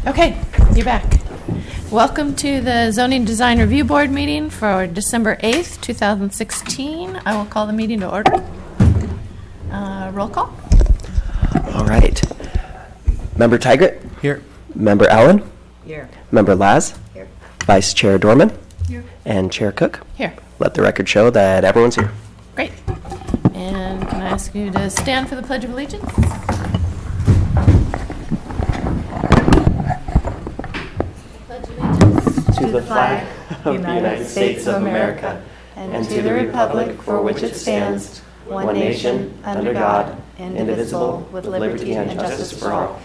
Okay, you're back. Welcome to the Zoning Design Review Board meeting for December 8th, 2016. I will call the meeting to order. Roll call. All right. Member Tigert? Here. Member Allen? Here. Member Laz? Here. Vice Chair Dorman? Here. And Chair Cook? Here. Let the record show that everyone's here. Great. And can I ask you to stand for the Pledge of Allegiance? Pledge allegiance To the flag of the United States of America and to the republic for which it stands, one nation, under God, indivisible, with liberty and justice for all.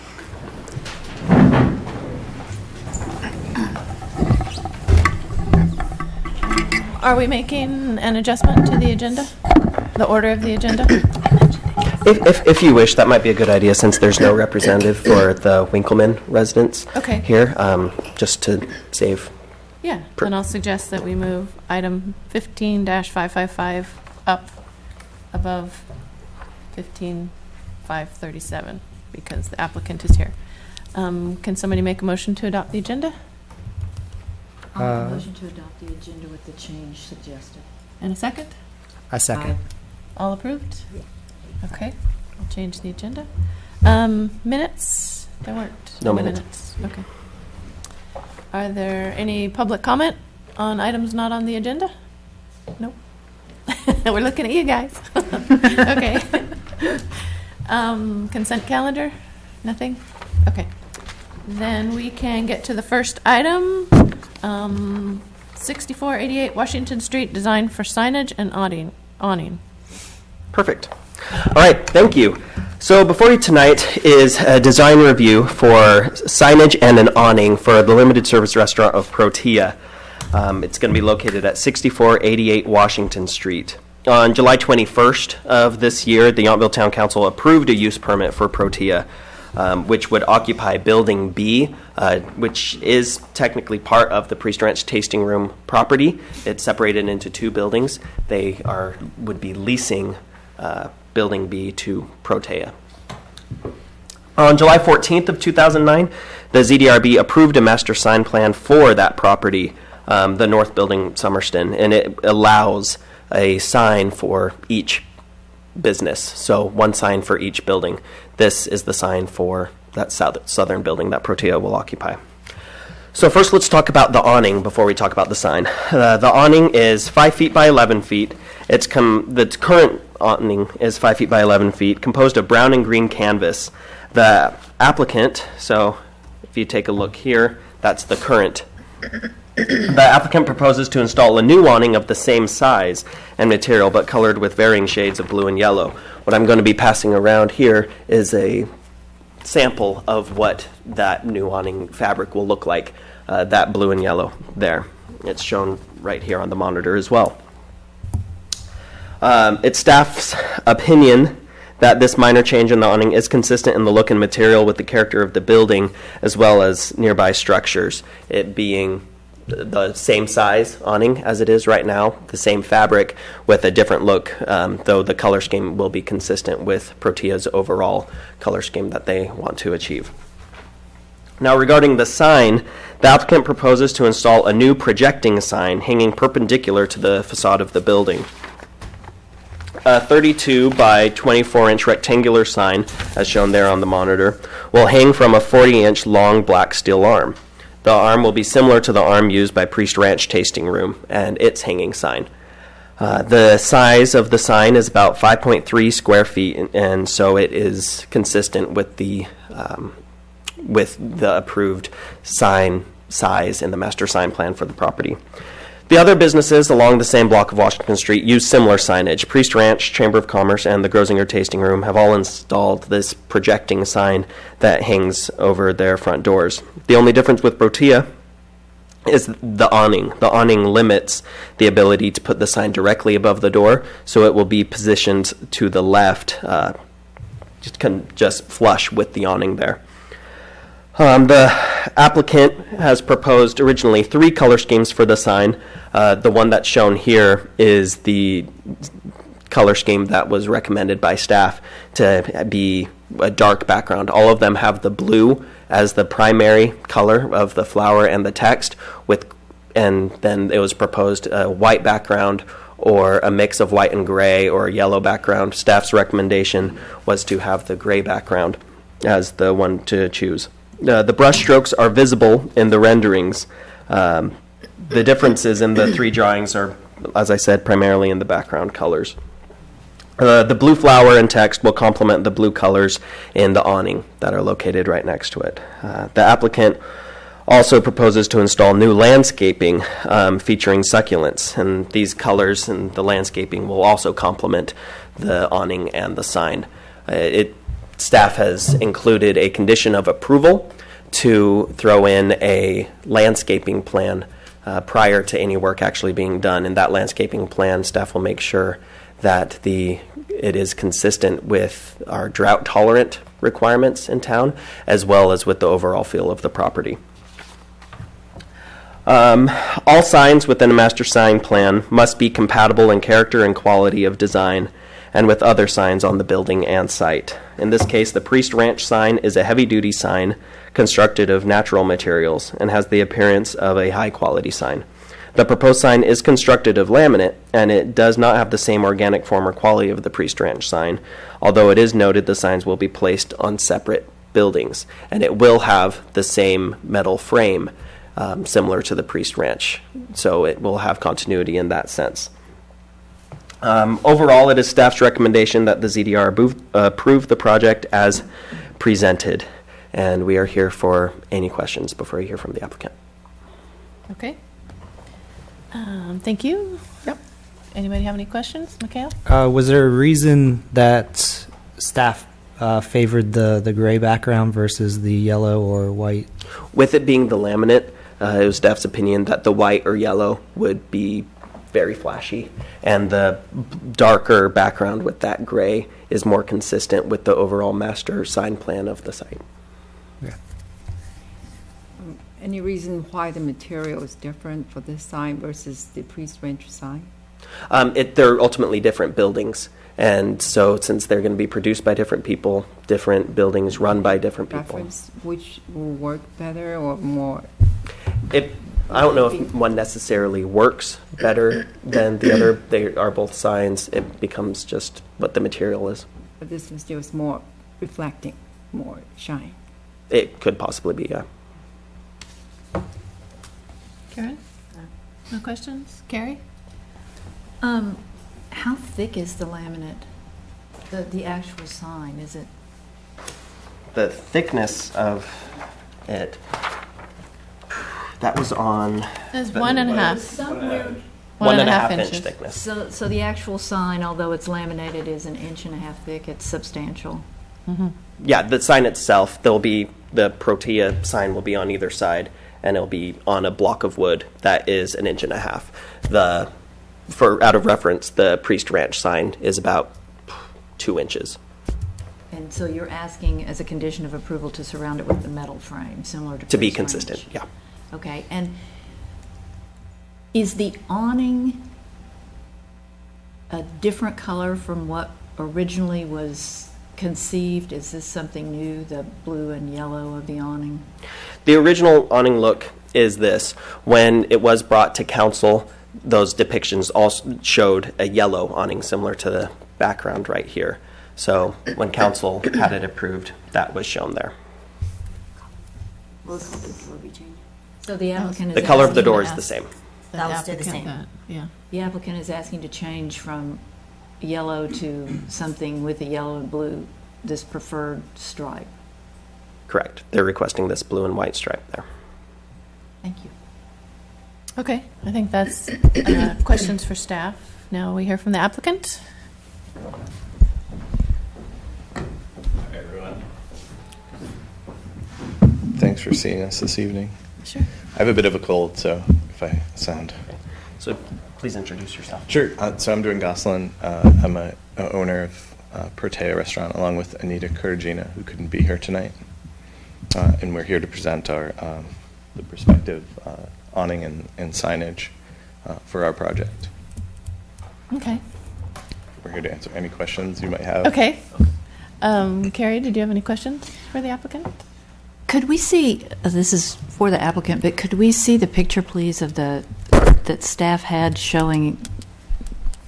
Are we making an adjustment to the agenda? The order of the agenda? If you wish, that might be a good idea since there's no representative for the Winkleman residents Okay. here, just to save. Yeah, then I'll suggest that we move item 15-555 up above 15-537 because the applicant is here. Can somebody make a motion to adopt the agenda? I'll make a motion to adopt the agenda with the change suggested. And a second? I second. All approved? Yeah. Okay, I'll change the agenda. Minutes? There weren't No any minutes. Okay. Are there any public comment on items not on the agenda? Nope. We're looking at you guys. Okay. Consent calendar? Nothing? Okay. Then we can get to the first item. 6488 Washington Street, design for signage and awning. Perfect. All right, thank you. So before you tonight is a design review for signage and an awning for the limited service restaurant of Protea. It's going to be located at 6488 Washington Street. On July 21st of this year, the Yountville Town Council approved a use permit for Protea, which would occupy Building B, which is technically part of the Priest Ranch Tasting Room property. It's separated into two buildings. They would be leasing Building B to Protea. On July 14th of 2009, the ZDRB approved a master sign plan for that property, the North Building Summerston, and it allows a sign for each business. So one sign for each building. This is the sign for that southern building that Protea will occupy. So first let's talk about the awning before we talk about the sign. The awning is 5 feet by 11 feet. The current awning is 5 feet by 11 feet, composed of brown and green canvas. The applicant, so if you take a look here, that's the current. The applicant proposes to install a new awning of the same size and material, but colored with varying shades of blue and yellow. What I'm going to be passing around here is a sample of what that new awning fabric will look like, that blue and yellow there. It's shown right here on the monitor as well. It's staff's opinion that this minor change in the awning is consistent in the look and material with the character of the building as well as nearby structures, it being the same size awning as it is right now, the same fabric with a different look, though the color scheme will be consistent with Protea's overall color scheme that they want to achieve. Now regarding the sign, the applicant proposes to install a new projecting sign hanging perpendicular to the facade of the building. A 32 by 24 inch rectangular sign, as shown there on the monitor, will hang from a 40-inch long black steel arm. The arm will be similar to the arm used by Priest Ranch Tasting Room and its hanging sign. The size of the sign is about 5.3 square feet, and so it is consistent with the approved sign size in the master sign plan for the property. The other businesses along the same block of Washington Street use similar signage. Priest Ranch, Chamber of Commerce, and the Grosinger Tasting Room have all installed this projecting sign that hangs over their front doors. The only difference with Protea is the awning. The awning limits the ability to put the sign directly above the door, so it will be positioned to the left, just flush with the awning there. The applicant has proposed originally 3 color schemes for the sign. The one that's shown here is the color scheme that was recommended by staff to be a dark background. All of them have the blue as the primary color of the flower and the text, and then it was proposed a white background or a mix of white and gray or a yellow background. Staff's recommendation was to have the gray background as the one to choose. The brush strokes are visible in the renderings. The differences in the three drawings are, as I said, primarily in the background colors. The blue flower and text will complement the blue colors in the awning that are located right next to it. The applicant also proposes to install new landscaping featuring succulents, and these colors and the landscaping will also complement the awning and the sign. Staff has included a condition of approval to throw in a landscaping plan prior to any work actually being done. In that landscaping plan, staff will make sure that it is consistent with our drought-tolerant requirements in town, as well as with the overall feel of the property. All signs within a master sign plan must be compatible in character and quality of design and with other signs on the building and site. In this case, the Priest Ranch sign is a heavy-duty sign constructed of natural materials and has the appearance of a high-quality sign. The proposed sign is constructed of laminate, and it does not have the same organic form or quality of the Priest Ranch sign, although it is noted the signs will be placed on separate buildings, and it will have the same metal frame similar to the Priest Ranch, so it will have continuity in that sense. Overall, it is staff's recommendation that the ZDR approve the project as presented, and we are here for any questions before you hear from the applicant. Okay. Thank you. Yep. Anybody have any questions? Mikhail? Was there a reason that staff favored the gray background versus the yellow or white? With it being the laminate, it was staff's opinion that the white or yellow would be very flashy, and the darker background with that gray is more consistent with the overall master sign plan of the site. Yeah. Any reason why the material is different for this sign versus the Priest Ranch sign? They're ultimately different buildings, and so since they're going to be produced by different people, different buildings run by different people. Preference, which will work better or more? I don't know if one necessarily works better than the other. They are both signs. It becomes just what the material is. But this material is more reflecting, more shine. It could possibly be, yeah. Karen? No questions? Carrie? How thick is the laminate? The actual sign, is it? The thickness of it, that was on It's 1.5. Somewhere. 1.5 inch inches. thickness. So the actual sign, although it's laminated, is 1.5 inches thick. It's substantial. Yeah, the sign itself, the Protea sign will be on either side, and it'll be on a block of wood that is 1.5 inches. For out of reference, the Priest Ranch sign is about 2 inches. And so you're asking, as a condition of approval, to surround it with the metal frame, similar to To be Priest consistent, Ranch. yeah. Okay, and is the awning a different color from what originally was conceived? Is this something new, the blue and yellow of the awning? The original awning look is this. When it was brought to council, those depictions also showed a yellow awning similar to the background right here. So when council had it approved, that was shown there. So the applicant is The color of the asking door to is the ask- same. The Those stay the applicant same. Yeah. The applicant is asking to change from yellow to something with a yellow and blue, this preferred stripe. Correct. They're requesting this blue and white stripe there. Thank you. Okay, I think that's questions for staff. Now we hear from the applicant. Hi, everyone. Thanks for seeing us this evening. Sure. I have a bit of a cold, so if I sound... So please introduce yourself. Sure. So I'm Doreen Gosselin. I'm a owner of Protea Restaurant, along with Anita Kuragina, who couldn't be here tonight. And we're here to present our the prospective awning and signage for our project. Okay. We're here to answer any questions you might have. Okay. Carrie, did you have any questions for the applicant? Could we see, this is for the applicant, but could we see the picture, please, of that staff had showing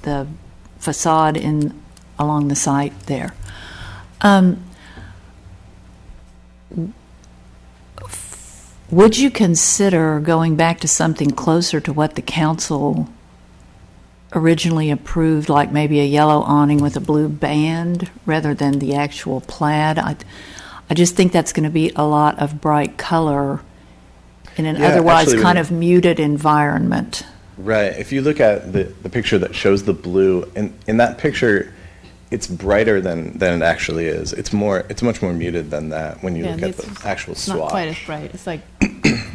the facade along the site there? Would you consider going back to something closer to what the council originally approved, like maybe a yellow awning with a blue band rather than the actual plaid? I just think that's going to be a lot of bright color in an otherwise actually, kind of muted environment. Right. If you look at the picture that shows the blue, in that picture, it's brighter than it actually is. It's much more muted than that when you look at the actual It's swatch. not quite as bright. It's like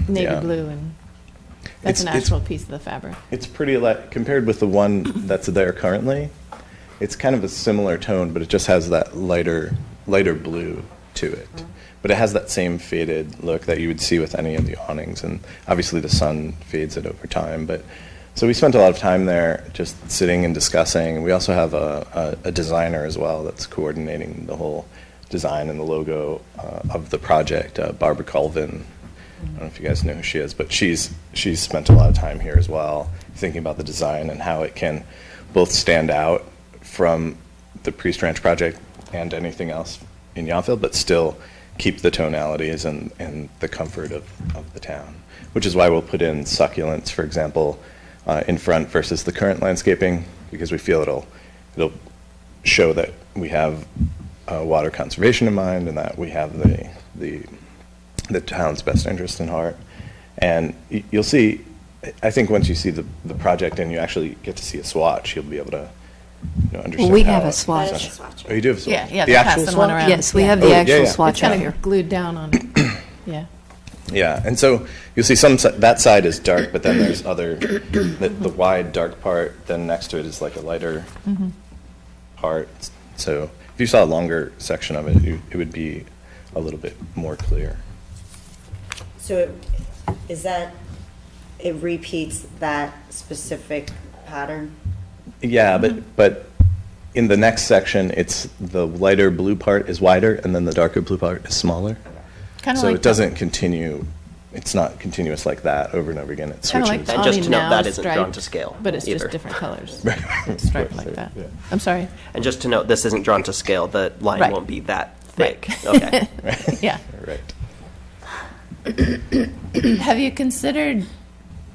navy Yeah. blue, and that's an actual piece of the fabric. It's pretty light compared with the one that's there currently. It's kind of a similar tone, but it just has that lighter blue to it. But it has that same faded look that you would see with any of the awnings, and obviously the sun fades it over time. But so we spent a lot of time there just sitting and discussing. We also have a designer as well that's coordinating the whole design and the logo of the project, Barbara Colvin. I don't know if you guys know who she is, but she's spent a lot of time here as well, thinking about the design and how it can both stand out from the Priest Ranch project and anything else in Yountville, but still keep the tonalities and the comfort of the town, which is why we'll put in succulents, for example, in front versus the current landscaping, because we feel it'll show that we have water conservation in mind and that we have the town's best interest in heart. And you'll see, I think once you see the project and you actually get to see a swatch, you'll be able to understand. Well, we how have a it- swatch. That is a swatch. Oh, you do have a swatch? Yeah, The they're actual passing one swatch? around. Yes, we have Oh, the yeah, actual yeah. It's swatch out kind here. of glued down on it. Yeah. Yeah, and so you'll see that side is dark, but then there's the wide dark part, then next to it is like a lighter part. So if you saw a longer section of it, it would be a little bit more clear. So is that, it repeats that specific pattern? Yeah, but in the next section, it's the lighter blue part is wider, and then the darker blue part is smaller. Kind of So like it doesn't continue. It's not continuous like that over and over again. It Kind of switches. like the And just to awning note, now that is isn't striped, drawn to scale but it's either. just different colors. Right. It's striped like that. Yeah. I'm sorry. And just to note, this isn't drawn to scale. The line Right. won't be that Right. thick. Okay. Yeah. Right. Have you considered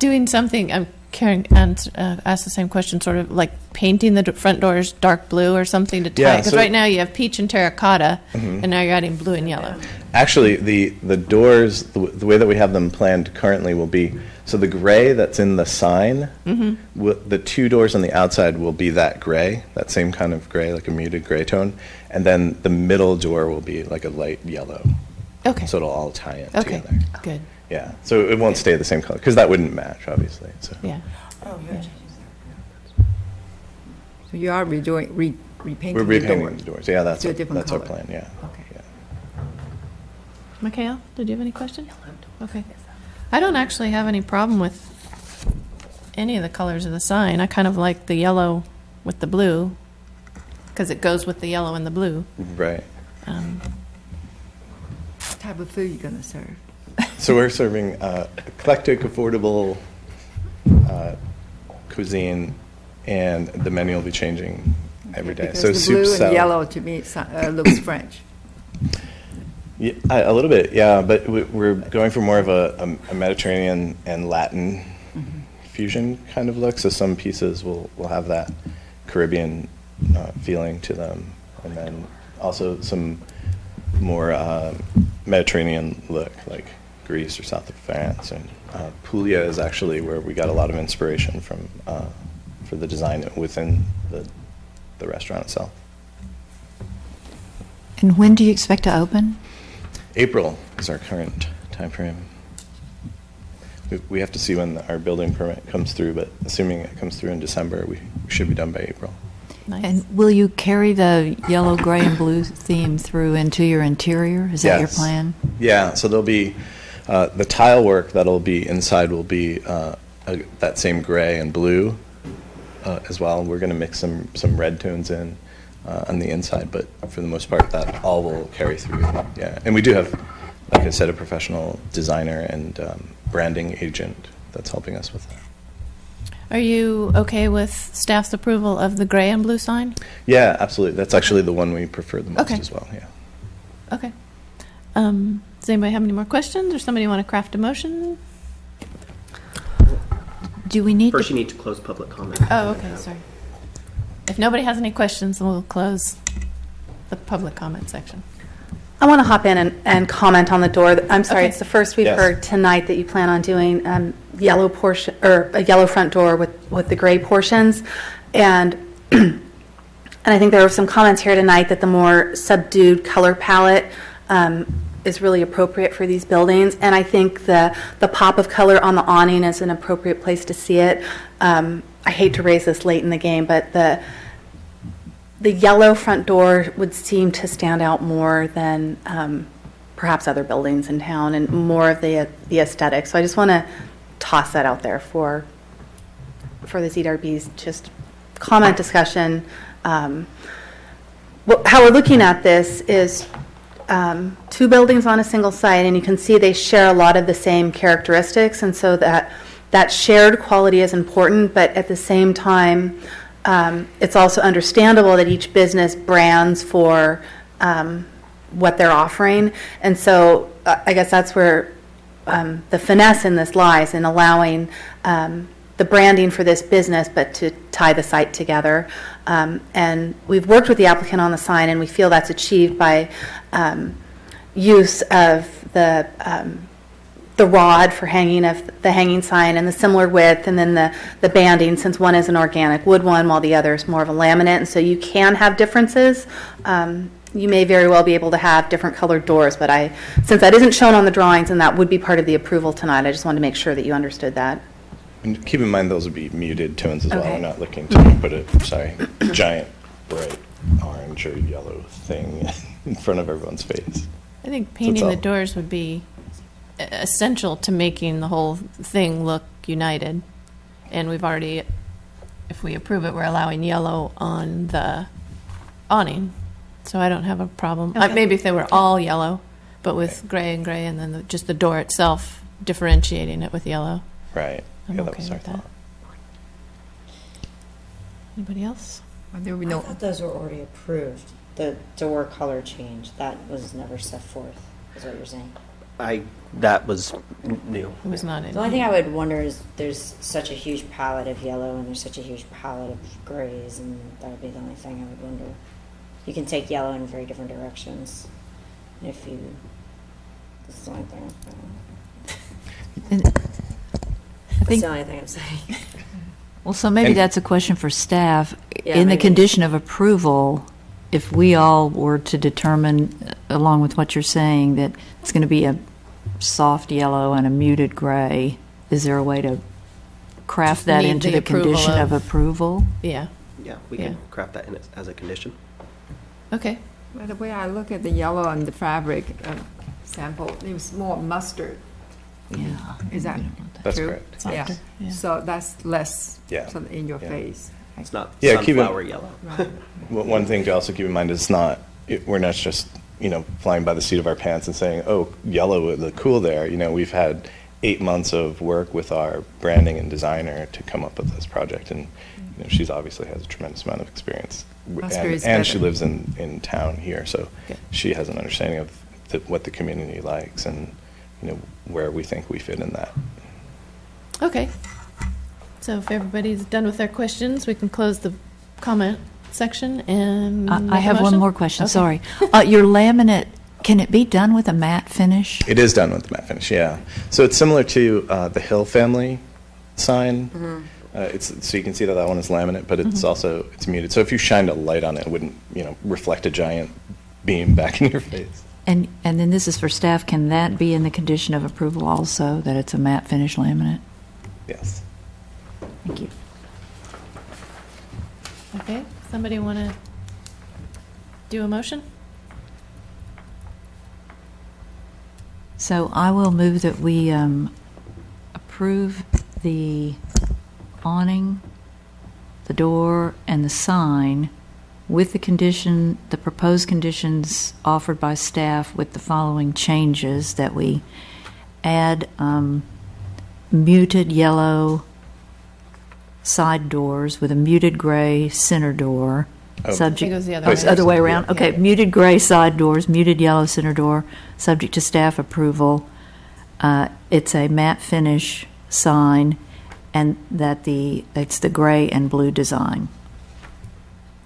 doing something? Karen asked the same question, sort of like painting the front doors dark blue or something to tie. Yeah, Because so- right now you have peach and terracotta, and now you're adding blue and yellow. Actually, the doors, the way that we have them planned currently will be, so the gray that's in the sign, the two doors on the outside will be that gray, that same kind of gray, like a muted gray tone, and then the middle door will be like a light yellow. Okay. So it'll all tie in Okay. together. Good. Yeah, so it won't stay the same color, because that wouldn't match, obviously. So. Yeah. So you are repainting We're the repainting door. the doors. Yeah, that's To a our, different that's our color. plan, yeah. Okay. Yeah. Mikhail, did you have any questions? Okay. I don't actually have any problem with any of the colors of the sign. I kind of like the yellow with the blue, because it goes with the yellow and the blue. Right. What type of food you going to serve? So we're serving eclectic, affordable cuisine, and the menu will be changing every day. Because So the soup, blue and salad. yellow to me looks French. Yeah, a little bit, yeah. But we're going for more of a Mediterranean and Latin fusion kind of look. So some pieces will have that Caribbean feeling to them, and then also some more Mediterranean look, like Greece or south of France. And Puglia is actually where we got a lot of inspiration from for the design within the restaurant itself. And when do you expect to open? April is our current time frame. We have to see when our building permit comes through, but assuming it comes through in December, we should be done by April. Nice. And will you carry the yellow, gray, and blue theme through into your interior? Is that your Yes. plan? Yeah, so there'll be the tile work that'll be inside will be that same gray and blue as well. We're going to mix some red tones in on the inside, but for the most part, that all will carry through. Yeah, and we do have like I said, a professional designer and branding agent that's helping us with that. Are you okay with staff's approval of the gray and blue sign? Yeah, absolutely. That's actually the one we prefer the most Okay. as well, yeah. Okay. Does anybody have any more questions, or somebody want to craft a motion? Do we need First, to, you need to close public comment. Oh, okay, sorry. If nobody has any questions, then we'll close the public comment section. I want to hop in and comment on the door. I'm sorry, Okay. it's the first we've Yes. heard tonight that you plan on doing yellow portion, or a yellow front door with the gray portions. And and I think there were some comments here tonight that the more subdued color palette is really appropriate for these buildings. And I think the pop of color on the awning is an appropriate place to see it. I hate to raise this late in the game, but the yellow front door would seem to stand out more than perhaps other buildings in town, and more of the aesthetic. So I just want to toss that out there for the ZDRB's just comment discussion. How we're looking at this is two buildings on a single site, and you can see they share a lot of the same characteristics, and so that shared quality is important, but at the same time, it's also understandable that each business brands for what they're offering. And so I guess that's where the finesse in this lies, in allowing the branding for this business, but to tie the site together. And we've worked with the applicant on the sign, and we feel that's achieved by use of the rod for hanging of the hanging sign and the similar width, and then the banding, since one is an organic wood one while the other is more of a laminate. And so you can have differences. You may very well be able to have different colored doors, but since that isn't shown on the drawings and that would be part of the approval tonight, I just wanted to make sure that you understood that. And keep in mind, those would be muted tones as well. Okay. We're not looking to put a giant, bright orange or yellow thing in front of everyone's face. I think painting all. the doors would be essential to making the whole thing look united. And we've already, if we approve it, we're allowing yellow on the awning. So I don't have a problem. Okay. Maybe if they were all yellow, but with gray and gray, and then just the door itself differentiating it with yellow. Right. I'm Yeah, that okay was our with that. thought. Anybody else? There will be I no, thought those were already approved. The door color change, that was never set forth, is what you're saying. That was new. It was not in. The only thing I would wonder is there's such a huge palette of yellow and there's such a huge palette of grays, and that would be the only thing I would wonder. You can take yellow in very different directions. And if you, that's the only thing. I That's think, the only thing I'm saying. well, so maybe And- that's a question for staff. Yeah, In the maybe. condition of approval, if we all were to determine, along with what you're saying, that it's going to be a soft yellow and a muted gray, is there a way to craft that Need into the the approval condition of of- approval? Yeah. Yeah, we Yeah. can craft that in as a condition. Okay. by the way I look at the yellow and the fabric sample, it was more mustard. Yeah. Is that That's true? correct. Yeah. Softer, yeah. So that's less Yeah. sort of in your Yeah. face. It's not Yeah, keep it- sunflower yellow. Right. One thing to also keep in mind is we're not just, flying by the seat of our pants and saying, oh, yellow would look cool there. We've had 8 months of work with our branding and designer to come up with this project. And she's obviously has a tremendous amount of experience. Mustard is And she better. lives in town here, so Okay. she has an understanding of what the community likes and, where we think we fit in that. Okay. So if everybody's done with their questions, we can close the comment section and. I make a have one motion? more question, Okay. sorry. Your laminate, can it be done with a matte finish? It is done with the matte finish, yeah. So it's similar to the Hill family sign. So you can see that one is laminate, but it's also it's muted. So if you shined a light on it, it wouldn't reflect a giant beam back in your face. And then this is for staff, can that be in the condition of approval also, that it's a matte finish laminate? Yes. Thank you. Okay, somebody want to do a motion? So I will move that we approve the awning, the door, and the sign with the proposed conditions offered by staff with the following changes, that we add muted yellow side doors with a muted gray center door. Oh. Subject, It goes the other oh, it's way. the other way around. Okay, muted gray side doors, muted yellow center door, subject to staff approval. It's a matte finish sign, and that it's the gray and blue design.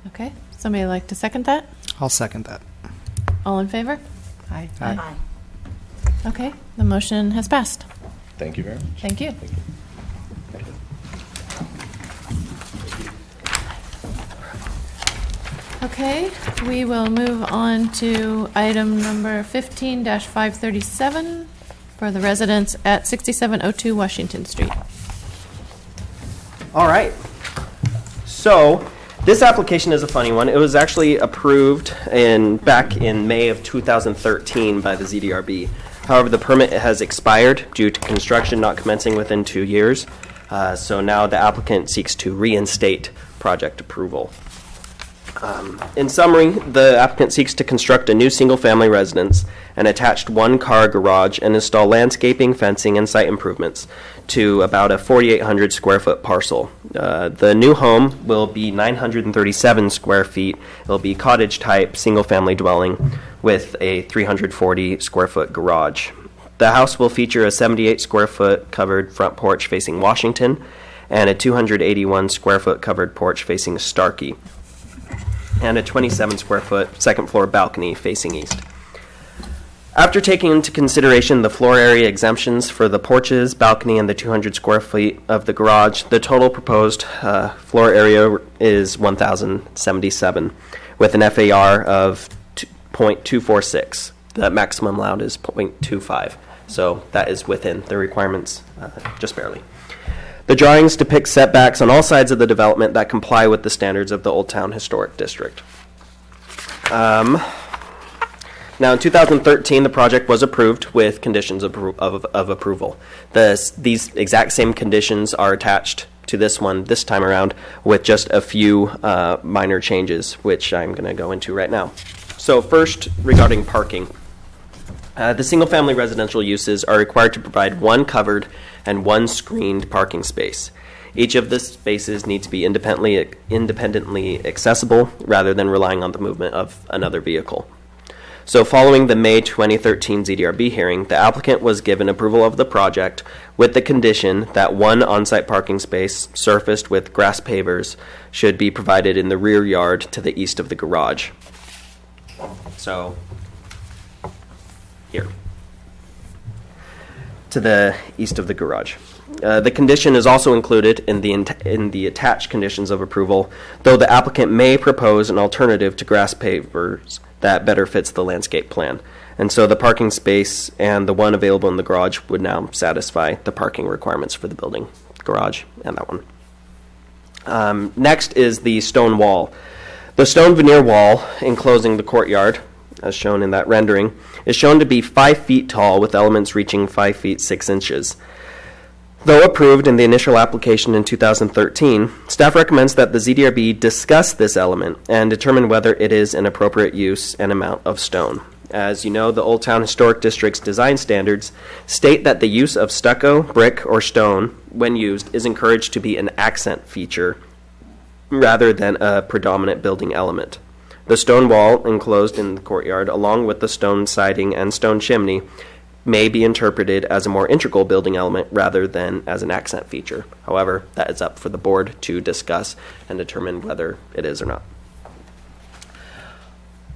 Okay, somebody like to second that? I'll second that. All in favor? Aye. Aye. Okay, the motion has passed. Thank you very much. Thank you. Okay, we will move on to item number 15-537 for the residents at 6702 Washington Street. All right. So this application is a funny one. It was actually approved back in May of 2013 by the ZDRB. However, the permit has expired due to construction not commencing within 2 years. So now the applicant seeks to reinstate project approval. In summary, the applicant seeks to construct a new single-family residence, an attached one-car garage, and install landscaping, fencing, and site improvements to about a 4,800 square foot parcel. The new home will be 937 square feet. It'll be cottage-type, single-family dwelling with a 340 square foot garage. The house will feature a 78 square foot covered front porch facing Washington and a 281 square foot covered porch facing Starkey, and a 27 square foot second floor balcony facing east. After taking into consideration the floor area exemptions for the porches, balcony, and the 200 square feet of the garage, the total proposed floor area is 1,077 with an FAR of 0.246. The maximum allowed is 0.25, so that is within the requirements, just barely. The drawings depict setbacks on all sides of the development that comply with the standards of the Old Town Historic District. Now, in 2013, the project was approved with conditions of approval. These exact same conditions are attached to this one this time around with just a few minor changes, which I'm going to go into right now. So first, regarding parking. The single-family residential uses are required to provide one covered and one screened parking space. Each of the spaces need to be independently accessible rather than relying on the movement of another vehicle. So following the May 2013 ZDRB hearing, the applicant was given approval of the project with the condition that one on-site parking space surfaced with grass pavers should be provided in the rear yard to the east of the garage. So here, to the east of the garage. The condition is also included in the attached conditions of approval, though the applicant may propose an alternative to grass pavers that better fits the landscape plan. And so the parking space and the one available in the garage would now satisfy the parking requirements for the building, garage, and that one. Next is the stone wall. The stone veneer wall enclosing the courtyard, as shown in that rendering, is shown to be 5 feet tall with elements reaching 5 feet 6 inches. Though approved in the initial application in 2013, staff recommends that the ZDRB discuss this element and determine whether it is an appropriate use and amount of stone. As you know, the Old Town Historic District's design standards state that the use of stucco, brick, or stone, when used, is encouraged to be an accent feature rather than a predominant building element. The stone wall enclosed in the courtyard, along with the stone siding and stone chimney, may be interpreted as a more integral building element rather than as an accent feature. However, that is up for the board to discuss and determine whether it is or not.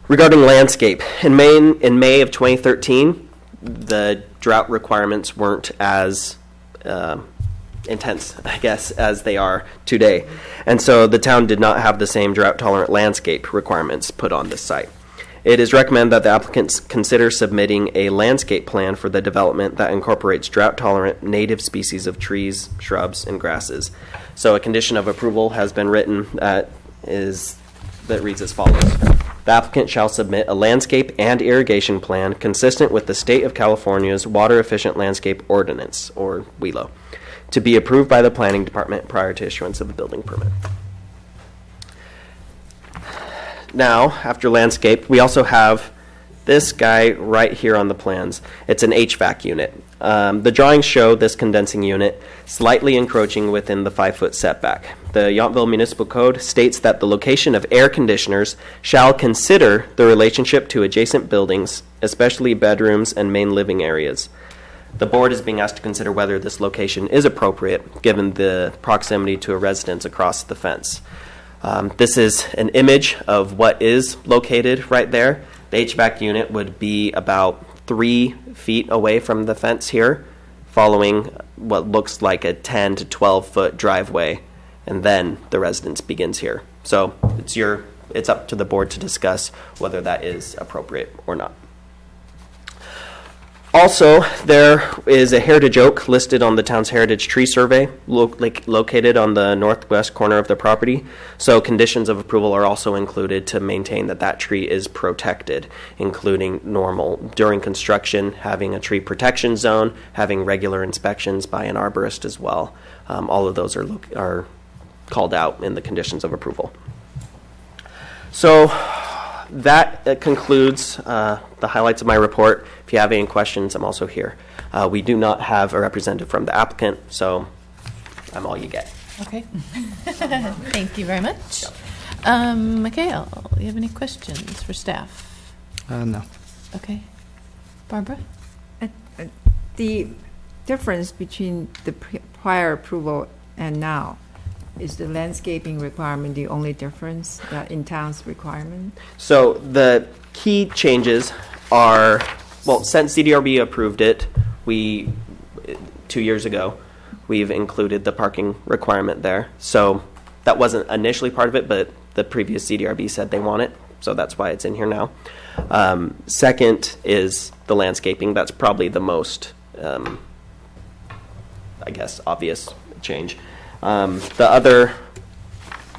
Regarding landscape, in May of 2013, the drought requirements weren't as intense, I guess, as they are today. And so the town did not have the same drought-tolerant landscape requirements put on this site. It is recommended that the applicants consider submitting a landscape plan for the development that incorporates drought-tolerant native species of trees, shrubs, and grasses. So a condition of approval has been written that reads as follows. The applicant shall submit a landscape and irrigation plan consistent with the State of California's Water Efficient Landscape Ordinance, or WELO, to be approved by the Planning Department prior to issuance of a building permit. now, after landscape, we also have this guy right here on the plans. It's an HVAC unit. The drawings show this condensing unit slightly encroaching within the 5-foot setback. The Yountville Municipal Code states that the location of air conditioners shall consider the relationship to adjacent buildings, especially bedrooms and main living areas. The board is being asked to consider whether this location is appropriate given the proximity to a residence across the fence. This is an image of what is located right there. The HVAC unit would be about 3 feet away from the fence here, following what looks like a 10 to 12-foot driveway, and then the residence begins here. So it's up to the board to discuss whether that is appropriate or not. Also, there is a heritage oak listed on the town's heritage tree survey located on the northwest corner of the property. So conditions of approval are also included to maintain that that tree is protected, including during construction, having a tree protection zone, having regular inspections by an arborist as well. All of those are called out in the conditions of approval. So that concludes the highlights of my report. If you have any questions, I'm also here. We do not have a representative from the applicant, so I'm all you get. Okay. Thank you very much. Mikhail, you have any questions for staff? No. Okay. Barbara? The difference between the prior approval and now, is the landscaping requirement the only difference in town's requirement? So the key changes are, well, since CDRB approved it, 2 years ago, we've included the parking requirement there. So that wasn't initially part of it, but the previous CDRB said they want it, so that's why it's in here now. Second is the landscaping. That's probably the most, obvious change. The other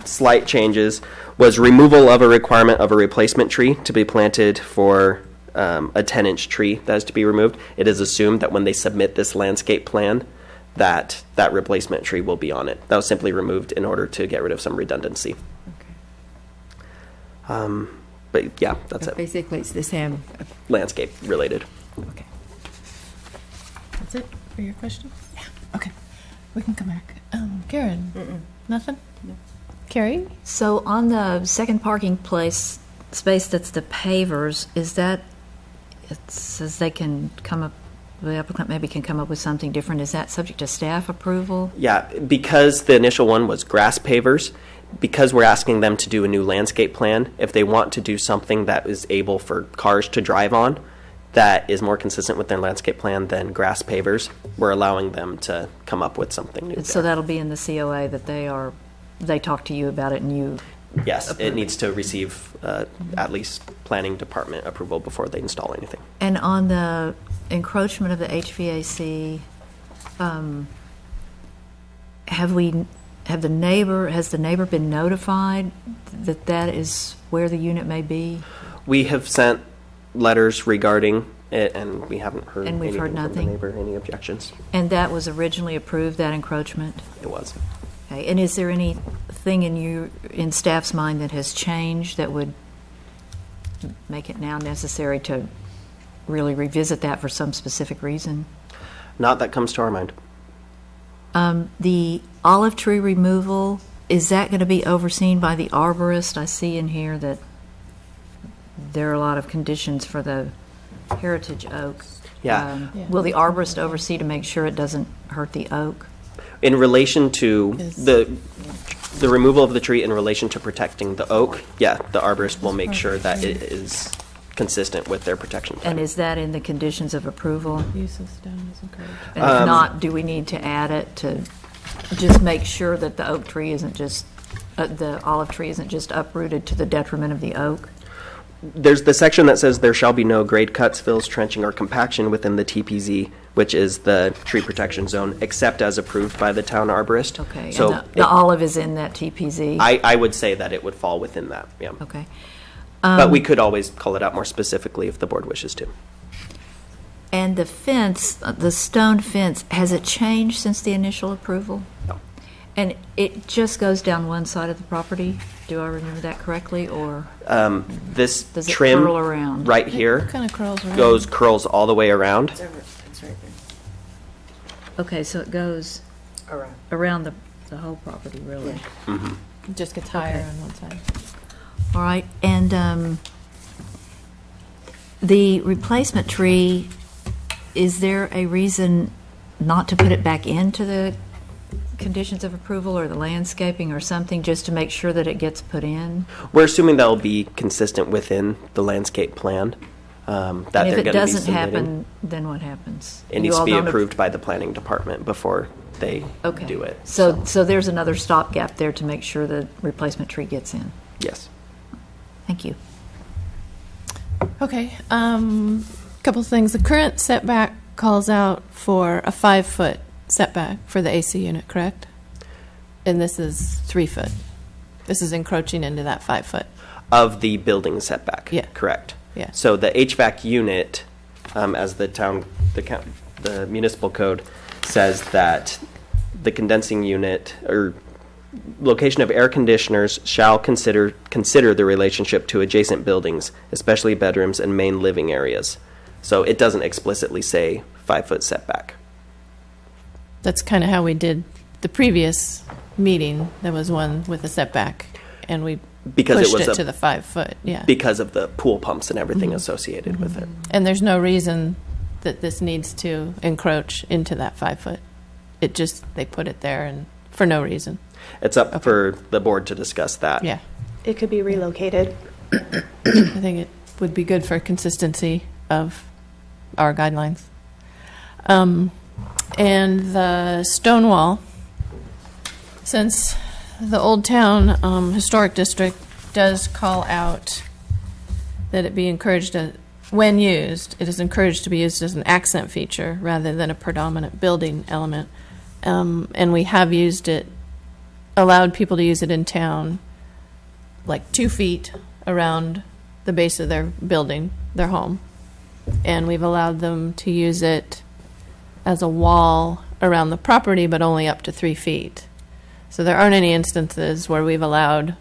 slight changes was removal of a requirement of a replacement tree to be planted for a 10-inch tree that is to be removed. It is assumed that when they submit this landscape plan, that replacement tree will be on it. That was simply removed in order to get rid of some redundancy. Okay. But yeah, that's it. Basically, it's the same. Landscape related. Okay. That's it for your question? Yeah. Okay. We can come back. Karen? Nothing? No. Carrie? So on the second parking space that's the pavers, is that, it says they can come up, the applicant maybe can come up with something different. Is that subject to staff approval? Yeah, because the initial one was grass pavers, because we're asking them to do a new landscape plan, if they want to do something that is able for cars to drive on, that is more consistent with their landscape plan than grass pavers, we're allowing them to come up with something new. So that'll be in the COA that they talk to you about it and you... Yes, it needs to receive at least planning department approval before they install anything. And on the encroachment of the HVAC, has the neighbor been notified that is where the unit may be? We have sent letters regarding it, and we haven't heard and we've heard anything nothing. from the neighbor, any objections. And that was originally approved, that encroachment? It was. Okay. And is there anything in staff's mind that has changed that would make it now necessary to really revisit that for some specific reason? Not that comes to our mind. The olive tree removal, is that going to be overseen by the arborist? I see in here that there are a lot of conditions for the heritage oak. Yeah. Will the arborist oversee to make sure it doesn't hurt the oak? In relation to the removal of the tree in relation to protecting the oak, yeah, the arborist will make sure that it is consistent with their protection plan. And is that in the conditions of approval? Use of stone is encouraged. And if not, do we need to add it to just make sure that the oak tree isn't just, the olive tree isn't just uprooted to the detriment of the oak? There's the section that says there shall be no grade cuts, fills, trenching, or compaction within the TPZ, which is the tree protection zone, except as approved by the town arborist. Okay, So and the olive is in that TPZ? I would say that it would fall within that, yeah. Okay. But we could always call it out more specifically if the board wishes to. And the fence, the stone fence, has it changed since the initial approval? No. And it just goes down one side of the property? Do I remember that correctly, or This does it trim curl around? right here Kind of curls around. curls all the way around. It's right Okay, so it goes there. Around. around the whole property, really? It just gets higher on one side. All right, and the replacement tree, is there a reason not to put it back into the conditions of approval or the landscaping or something, just to make sure that it gets put in? We're assuming that'll be consistent within the landscape plan that And they're if going it to be doesn't submitting. happen, then what happens? It You needs to all be don't ap- approved by the planning department before they Okay. do it. So there's another stopgap there to make sure the replacement tree gets in. Yes. Thank you. Okay, couple things. The current setback calls out for a 5-foot setback for the AC unit, correct? And this is 3 foot. This is encroaching into that 5 foot. Of the building setback. Yeah. Correct. Yeah. So the HVAC unit, as the municipal code says that the condensing unit or location of air conditioners shall consider the relationship to adjacent buildings, especially bedrooms and main living areas. So it doesn't explicitly say 5-foot setback. That's kind of how we did the previous meeting. There was one with a setback, and we Because it pushed was it to the 5 foot, yeah. because of the pool pumps and Mm-hmm. everything associated with it. And there's no reason that this needs to encroach into that 5 foot. It just, they put it there and for no reason. It's up for the board to discuss that. Yeah. It could be relocated. I think it would be good for consistency of our guidelines. And the stone wall, since the Old Town Historic District does call out that it be encouraged, when used, it is encouraged to be used as an accent feature rather than a predominant building element. And we have used it, allowed people to use it in town, like 2 feet around the base of their building, their home. And we've allowed them to use it as a wall around the property, but only up to 3 feet. So there aren't any instances where we've allowed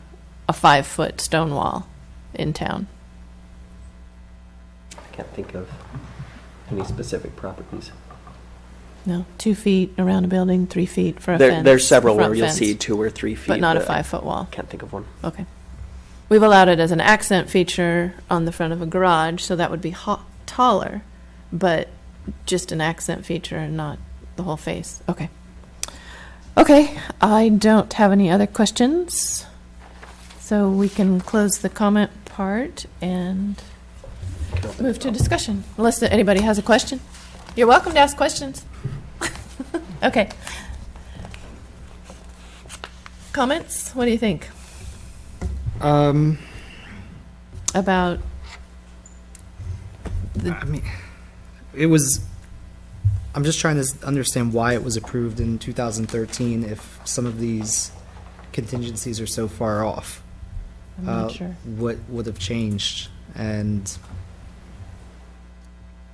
a 5-foot stone wall in town. I can't think of any specific properties. No, 2 feet around a building, 3 feet for a There's fence. several front where you'll fence, see 2 or 3 feet. but not a 5-foot wall. Can't think of one. Okay. We've allowed it as an accent feature on the front of a garage, so that would be taller, but just an accent feature and not the whole face. Okay. Okay, I don't have any other questions, so we can close the comment part and move to discussion, unless anybody has a question. You're welcome to ask questions. Okay. Comments? What do you think about I mean, it was. I'm just trying to understand why it was approved in 2013 if some of these contingencies are so far off. I'm not sure. What would have changed? And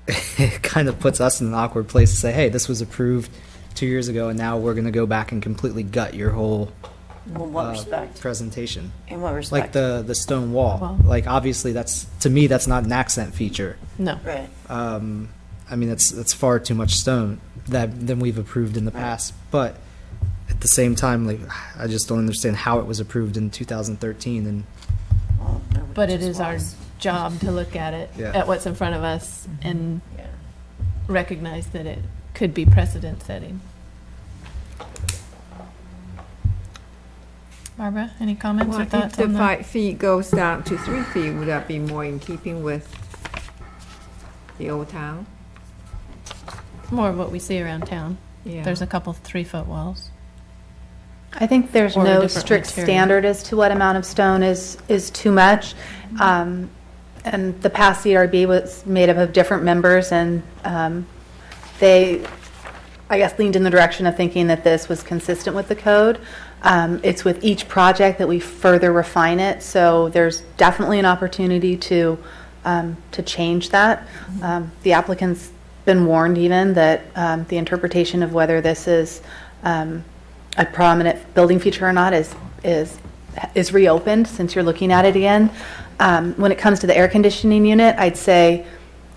it kind of puts us in an awkward place to say, hey, this was approved 2 years ago, and now we're going to go back and completely gut your whole In what respect? presentation. In what Like respect? the stone wall. Wall. Like, obviously, that's, to me, that's not an accent feature. No. Right. I mean, that's far too much stone than we've approved in the past. But at the same time, like, I just don't understand how it was approved in 2013. And Well, nobody But it just is our was. job to look at it, Yeah. at what's in front of us, and Yeah. recognize that it could be precedent setting. Barbara, any comments Well, or if thoughts the on that? 5 feet goes down to 3 feet, would that be more in keeping with the old town? More of what we see around town. Yeah. There's a couple 3-foot walls. I think there's Or a no different strict material. standard as to what amount of stone is too much. And the past CRB was made up of different members, and they, I guess, leaned in the direction of thinking that this was consistent with the code. It's with each project that we further refine it, so there's definitely an opportunity to change that. The applicant's been warned even that the interpretation of whether this is a prominent building feature or not is reopened, since you're looking at it again. When it comes to the air conditioning unit, I'd say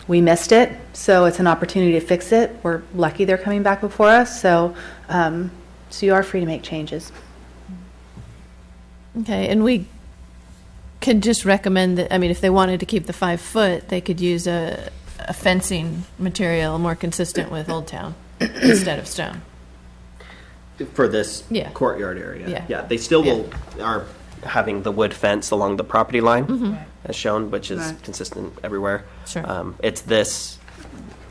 we missed it, so it's an opportunity to fix it. We're lucky they're coming back before us, so you are free to make changes. Okay, and we could just recommend that, I mean, if they wanted to keep the 5 foot, they could use a fencing material more consistent with Old Town instead of stone. For this Yeah. courtyard area. Yeah. They still are having the wood fence along the property line, as shown, which is consistent everywhere. Sure. It's this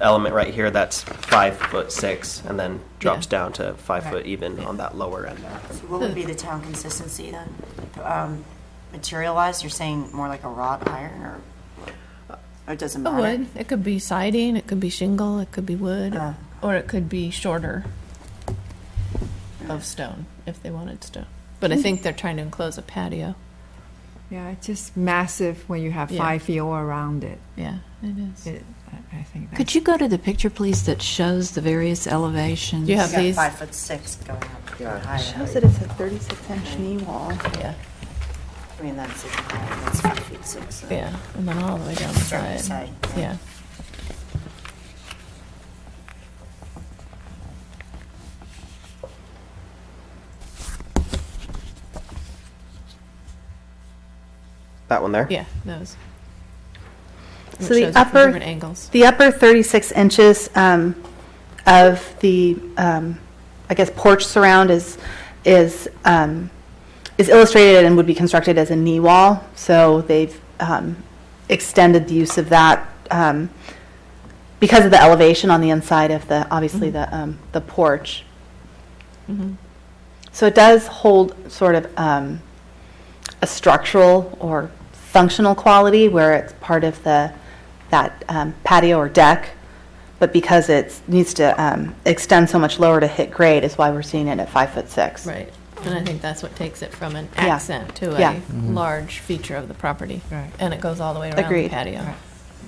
element right here that's 5'6", and then drops down to 5 foot even on that lower end. So what would be the town consistency then? Material-wise, you're saying more like a wrought iron, or it doesn't A matter? wood. It could be siding, it could be shingle, it could be wood, or it could be shorter of stone, if they wanted stone. But I think they're trying to enclose a patio. Yeah, it's just massive when you have Yeah. 5 feet all around it. Yeah, it is. I think that's. Could you go to the picture, please, that shows the various elevations? Do you have You these? got 5'6" going up higher. Shows that it's a 36-inch knee wall. Yeah, I mean, that's even higher, that's 5'6". So yeah, and then all the way down the From the side. side, Yeah. That one there? Yeah, those. So the It shows it from upper- different angles. The upper 36 inches of the, I guess, porch surround is illustrated and would be constructed as a knee wall. So they've extended the use of that because of the elevation on the inside of the, obviously, the porch. So it does hold sort of a structural or functional quality where it's part of that patio or deck, but because it needs to extend so much lower to hit grade is why we're seeing it at 5'6". Right, and I think that's what takes it from an Yeah. accent to a Yeah. large feature of the property. Right. And it goes all the way around the Agreed. patio.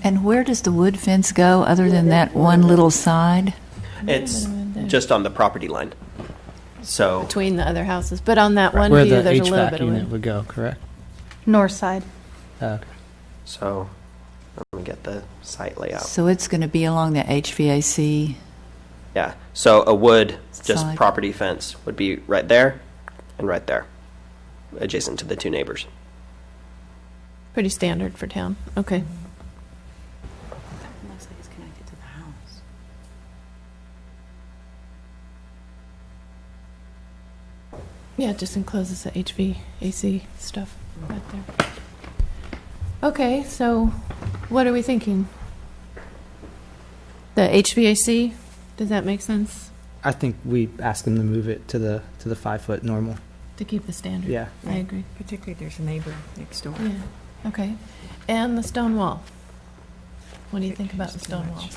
And where does the wood fence go, other than that one little side? It's just on the property line. So, Between the other houses, but on that one Where view, the there's a little HVAC bit of unit wood. would go, correct? North side. Okay. so let me get the site layout. So it's going to be along the HVAC. Yeah, so a wood, just Side. property fence would be right there and right there, adjacent to the two neighbors. Pretty standard for town, okay. it looks like it's connected to the house. Yeah, it just encloses the HVAC stuff right there. Okay, so what are we thinking? The HVAC, does that make sense I think we ask them to move it to the 5 foot normal. to keep the standard? Yeah. I agree. Particularly there's a neighbor next door. Yeah, okay. And the stone wall? What do you think about the stone wall?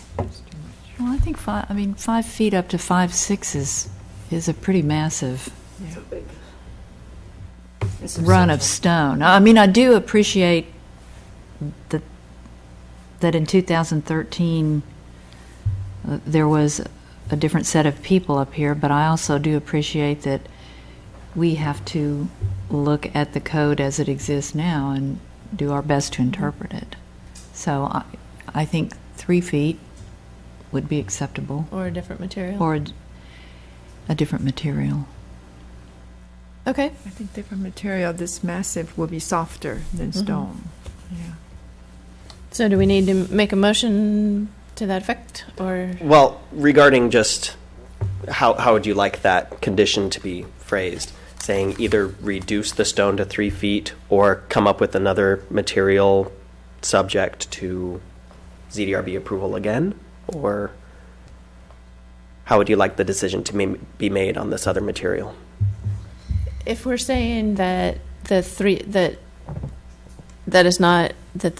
Well, I think 5 feet up to 5'6" is a pretty massive It's run of substantial. stone. I mean, I do appreciate that in 2013 there was a different set of people up here, but I also do appreciate that we have to look at the code as it exists now and do our best to interpret it. So I think 3 feet would be acceptable, Or a different material? or a different material. Okay, I think different material, this massive, will be softer than stone. Yeah. so do we need to make a motion to that effect, or? Well, regarding just how would you like that condition to be phrased? Saying either reduce the stone to 3 feet or come up with another material subject to ZDRB approval again? Or how would you like the decision to be made on this other material? If we're saying that the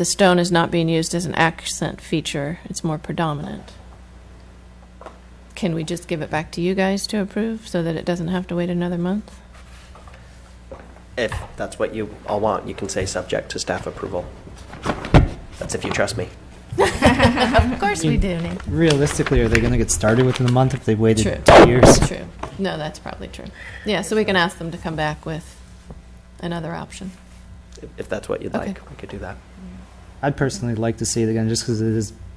stone is not being used as an accent feature, it's more predominant, can we just give it back to you guys to approve so that it doesn't have to wait another month? If that's what you all want, you can say subject to staff approval. That's if you trust me. Of course we do, Nathan. Realistically, are they going to get started within a month if they waited True. 2 years? True. No, that's probably true. Yeah, so we can ask them to come back with another option. If that's what you'd Okay. like, we could do that. I'd personally like to see it again, just because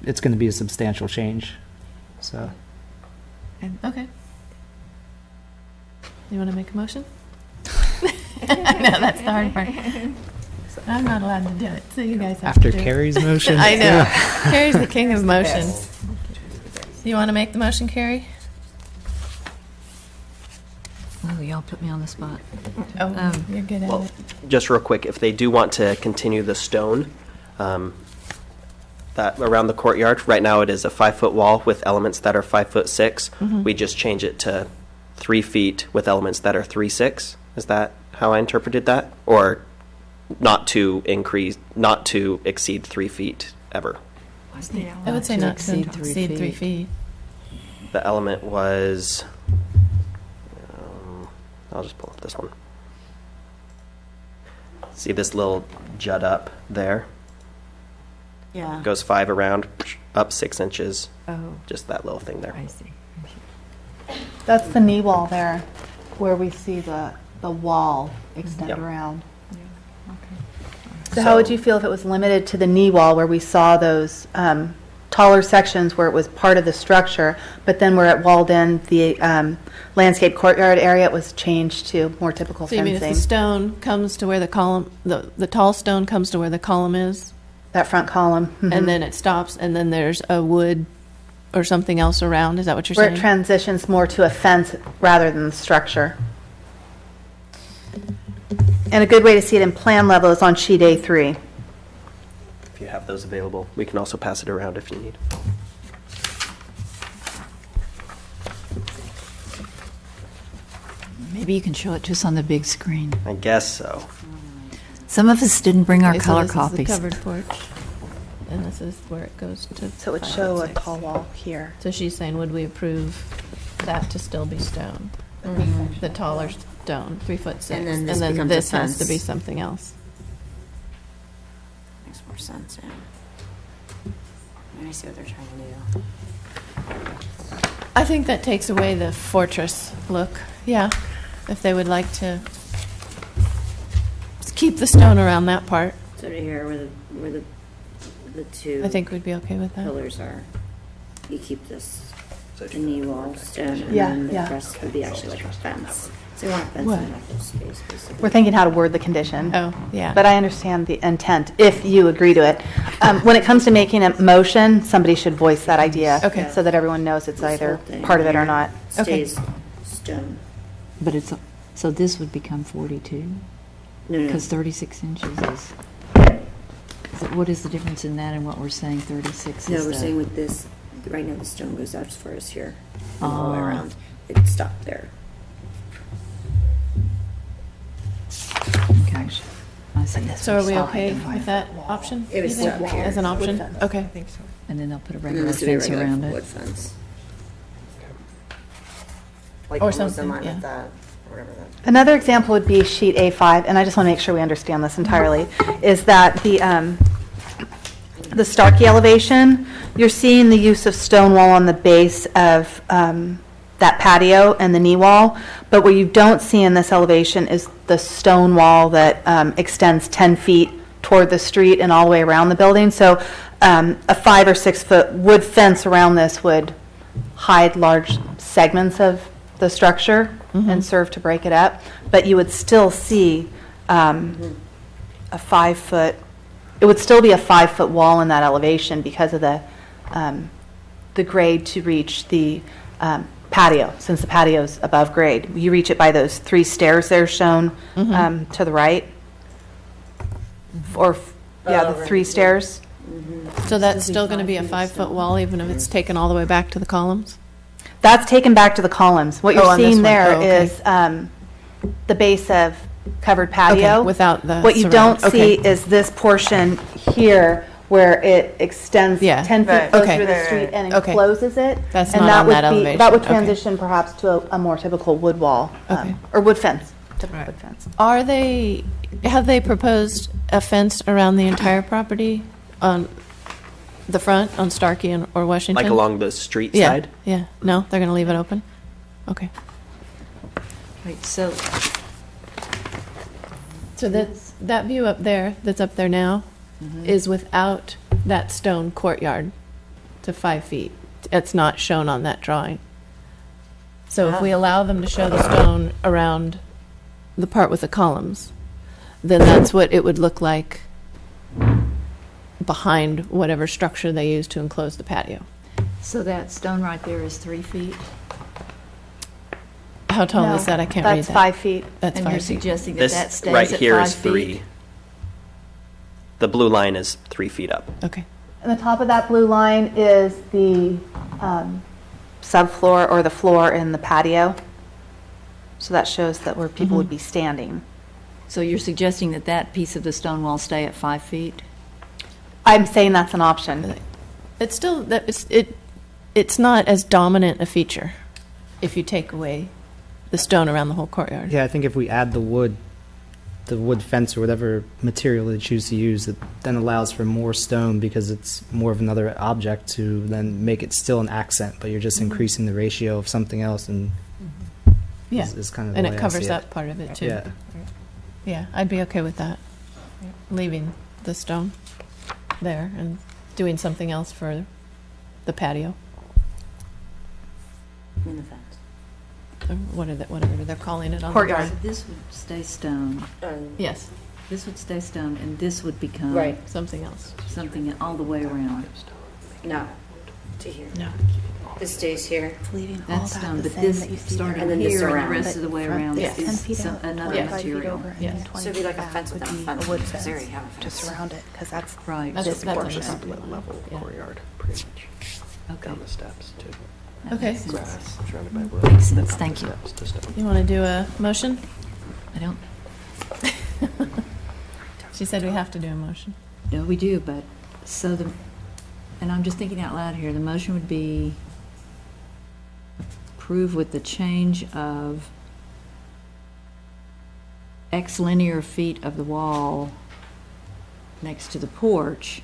it's going to be a substantial change. So, Okay. You want to make a motion? I know, that's the hard part. I'm not allowed to do it, so you guys have after to do it. Carrie's motion. I know. Carrie's the king of motions. You want to make the motion, Carrie? Oh, y'all put me on the spot. Oh, you're good at Well, it. just real quick, if they do want to continue the stone, that around the courtyard, right now it is a 5-foot wall with elements that are 5'6". We just change it to 3 feet with elements that are 3'6". Is that how I interpreted that? Or not to exceed 3 feet ever? I would say not to exceed 3 feet. The element was, I'll just pull up this one. See this little jut up there? Yeah. Goes 5 around, up 6 inches. Oh, Just that little thing there. I see. That's the knee wall there, where we see the wall extend Yep. around. So how would you feel if it was limited to the knee wall, where we saw those taller sections where it was part of the structure, but then where it walled in the landscape courtyard area, it was changed to more typical So you mean if the fencing? stone comes to where the column, the tall stone comes to where the column is, That front column. and then it stops, and then there's a wood or something else around? Is that what you're Where saying? it transitions more to a fence rather than the structure. And a good way to see it in plan level is on sheet A3. If you have those available, we can also pass it around if you need. Maybe you can show it to us on the big screen. I guess so. Some of us didn't bring our Okay, so color this copies. is the covered porch, and this is where it goes to. So it would show a 5'6". tall wall here. So she's saying, would we approve that to still be stone? The taller stone, 3'6", And then and this then becomes a this has to fence. be something else. Makes more sense, yeah. I see what they're trying to do. I think that takes away the fortress look, yeah, if they would like to just keep the stone around that part, So to here, where the two I think we'd be okay with that. pillars are, you keep this, So the knee wall stone, and Yeah, then the yeah. rest would be actually like a fence. So you want a fence What? in that space, basically. We're thinking how to word the condition. Oh, yeah. But I understand the intent, if you agree to it. When it comes to making a motion, somebody should voice that idea. Okay. So that everyone knows it's This either whole thing part of it or here not. Okay. Stays stone. But it's, so this would become 42? No, no, Because 36 inches is, what is the difference in that and what we're saying 36 no, is we're the- saying with this, right now the stone goes out as far as here, and all the way Ah. around. It stopped there. Okay. I see. So are we okay with that option? It was you think, stop here. as an option? Okay. I think so. And then they'll put a And then regular this would be a fence regular around wood it. fence. Like Or almost in something, line yeah. with that, or whatever that. Another example would be sheet A5, and I just want to make sure we understand this entirely, is that the Starkey elevation, you're seeing the use of stone wall on the base of that patio and the knee wall, but what you don't see in this elevation is the stone wall that extends 10 feet toward the street and all the way around the building. So a 5 or 6 foot wood fence around this would hide large segments of the structure and serve to break it up, but you would still see a 5 foot, it would still be a 5 foot wall in that elevation because of the grade to reach the patio, since the patio's above grade. You reach it by those 3 stairs there shown to the right. Or, yeah, the 3 stairs. So that's still going to be a 5-foot wall, even if it's taken all the way back to the columns? That's taken back to the columns. What Oh, you're on this seeing one. there Oh, okay. is the base of covered patio. Okay, without the What you don't surround. see Okay. is this portion here where it extends Yeah. 10 feet Right. closer Okay. to the street and Okay. encloses it. That's And not on would that be- elevation. That would Okay. transition perhaps to a more typical wood wall, Okay. or wood fence, typical wood fence. Have they proposed a fence around the entire property on the front, on Starkey or Washington? Like along the street Yeah, side? yeah. No, they're going to leave it open? Okay. Wait, so, So that view up there, that's up there now, is without that stone courtyard to 5 feet. It's not shown on that drawing. So if we allow them to show the stone around the part with the columns, then that's what it would look like behind whatever structure they use to enclose the patio. so that stone right there is 3 feet? How tall is that? I can't read that. That's 5 feet. That's And 5 you're feet. suggesting that This that stays right at here 5 is feet? 3. The blue line is 3 feet up. Okay. And the top of that blue line is the subfloor or the floor in the patio. So that shows that where people would be standing. So you're suggesting that that piece of the stone wall stay at 5 feet? I'm saying that's an option. It's still, it's not as dominant a feature if you take away the stone around the whole courtyard. Yeah, I think if we add the wood fence or whatever material they choose to use, it then allows for more stone because it's more of another object to then make it still an accent, but you're just increasing the ratio of something else, and Yeah. is kind of the And way it I covers see that part of it too. Yeah. Yeah, I'd be okay with that. Leaving the stone there and doing something else for the patio, In the fence. or whatever they're calling it on the Courtyard. drawing. This would stay stone, Yes, this would stay stone, and this would become Right. something else. something all the way around. No, to here. No. This stays here. Leaving all That's that stone, the but same this that you see starting And then this here and the around. rest of the way around Yes. is 10 feet some- out, another 5 feet material. over, and Yes. then 20 So it'd be like a feet fence back without a would fence, be a wood because they fence already have a to fence. surround it, because that's Right, That's this that's portion. understandable. Level Yeah. courtyard, pretty much. okay. Down the steps to That Okay. makes sense. grass, surrounded by wood. Makes then sense, up thank the you. steps to stone. You want to do a motion? I don't, She said we have to do a motion. no, we do, but, so the, and I'm just thinking out loud here, the motion would be approve with the change of X linear feet of the wall next to the porch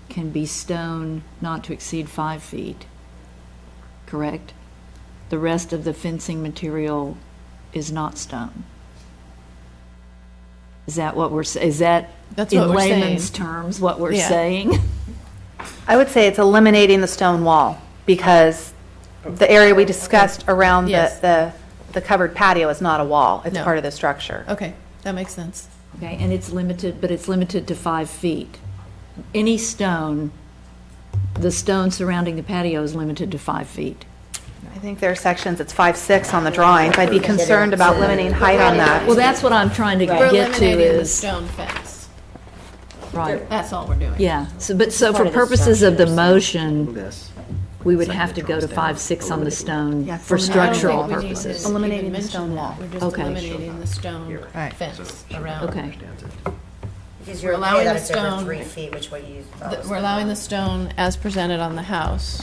can be stone not to exceed 5 feet, correct? The rest of the fencing material is not stone. Is that what we're, is that That's in what we're saying. layman's terms what we're Yeah. saying? I would say it's eliminating the stone wall, because the area we discussed around Yes. the covered patio is not a wall. It's No. part of the structure. Okay, that makes sense. Okay, and it's limited, but it's limited to 5 feet. Any stone, the stone surrounding the patio is limited to 5 feet. I think there are sections, it's 5'6" on the drawings. I'd be concerned about limiting height on that. Well, that's what I'm trying to We're get to eliminating the is, stone fence. right, That's all we're doing. yeah. So, but, so Part for of the purposes of the structure, motion, This. we would have to go to 5'6" on the stone Yeah, for so I don't structural think we need to purposes. Eliminating even the mention stone that. wall. We're just Okay. eliminating the stone Right. fence around. Okay, Because We're you're allowing okay that the it's over stone- 3 feet, which way you thought was We're allowing the stone as presented on the house.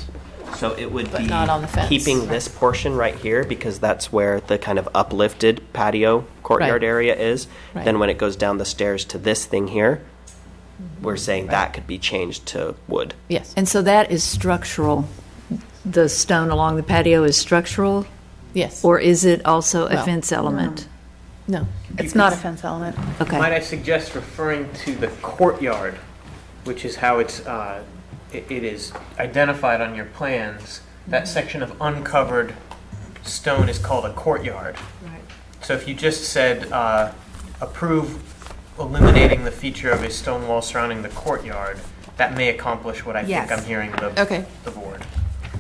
So it would But be not on the fence. keeping this portion right here because that's where the kind of uplifted patio courtyard Right. area is. Right. Then when it goes down the stairs to this thing here, we're saying that could be changed to wood. Yes. and so that is structural. The stone along the patio is structural, Yes. or is it also a Well, fence element? No. It's not a fence element. Okay. Might I suggest referring to the courtyard, which is how it is identified on your plans. That section of uncovered stone is called a courtyard. So if you just said approve eliminating the feature of a stone wall surrounding the courtyard, that may accomplish what I think Yes. I'm hearing Okay. the board.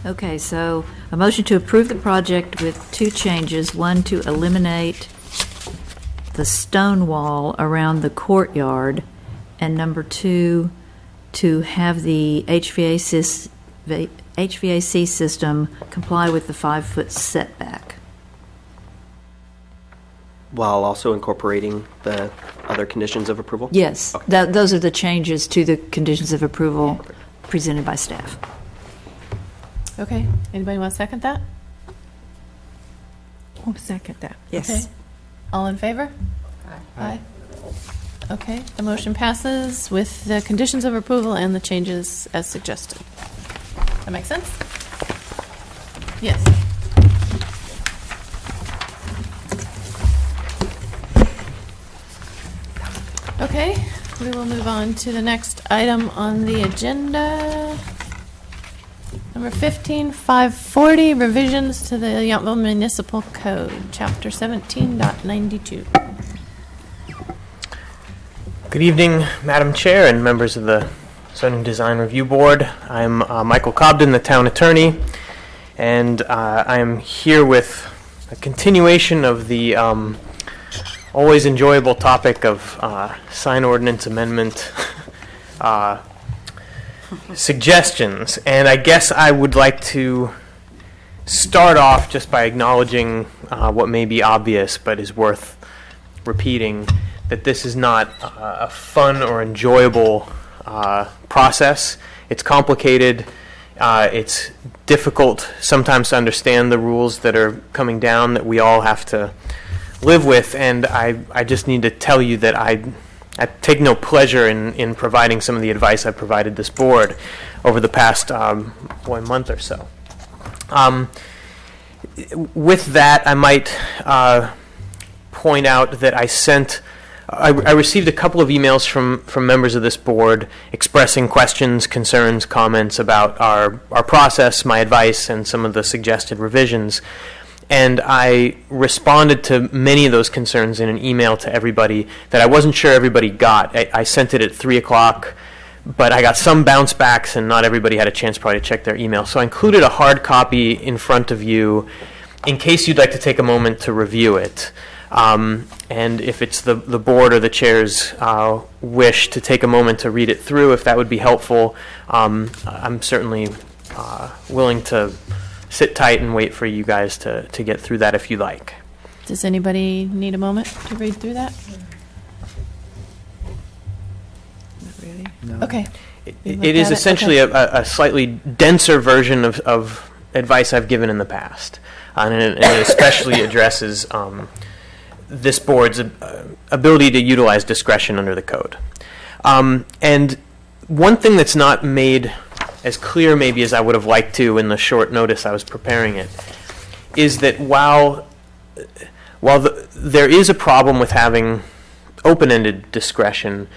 Okay, so a motion to approve the project with 2 changes. One, to eliminate the stone wall around the courtyard, and number 2, to have the HVAC system comply with the 5-foot setback. While also incorporating the other conditions of approval? Yes, those are the changes to the conditions of approval presented by staff. Okay. Anybody want to second that? I'll second that. Okay. Yes. All in favor? Aye. Okay, the motion passes with the conditions of approval and the changes as suggested. That make sense? Yes. Okay, we will move on to the next item on the agenda. Number 15, 540, revisions to the Yountville Municipal Code, Chapter 17.92. Good evening, Madam Chair and members of the Zoning Design Review Board. I'm Michael Cobden, the town attorney, and I am here with a continuation of the always enjoyable topic of sign ordinance amendment suggestions. And I guess I would like to start off just by acknowledging what may be obvious but is worth repeating, that this is not a fun or enjoyable process. It's complicated. It's difficult sometimes to understand the rules that are coming down that we all have to live with, and I just need to tell you that I take no pleasure in providing some of the advice I've provided this board over the past month or so. With that, I might point out that I received a couple of emails from members of this board expressing questions, concerns, comments about our process, my advice, and some of the suggested revisions. And I responded to many of those concerns in an email to everybody that I wasn't sure everybody got. I sent it at 3 o'clock, but I got some bounce backs, and not everybody had a chance probably to check their email. So I included a hard copy in front of you in case you'd like to take a moment to review it. And if it's the board or the chair's wish to take a moment to read it through, if that would be helpful, I'm certainly willing to sit tight and wait for you guys to get through that if you like. Does anybody need a moment to read through that? Not really. No. Okay. It is essentially a slightly denser version of advice I've given in the past, and it especially addresses this board's ability to utilize discretion under the code. And one thing that's not made as clear maybe as I would have liked to in the short notice I was preparing it is that while there is a problem with having open-ended discretion,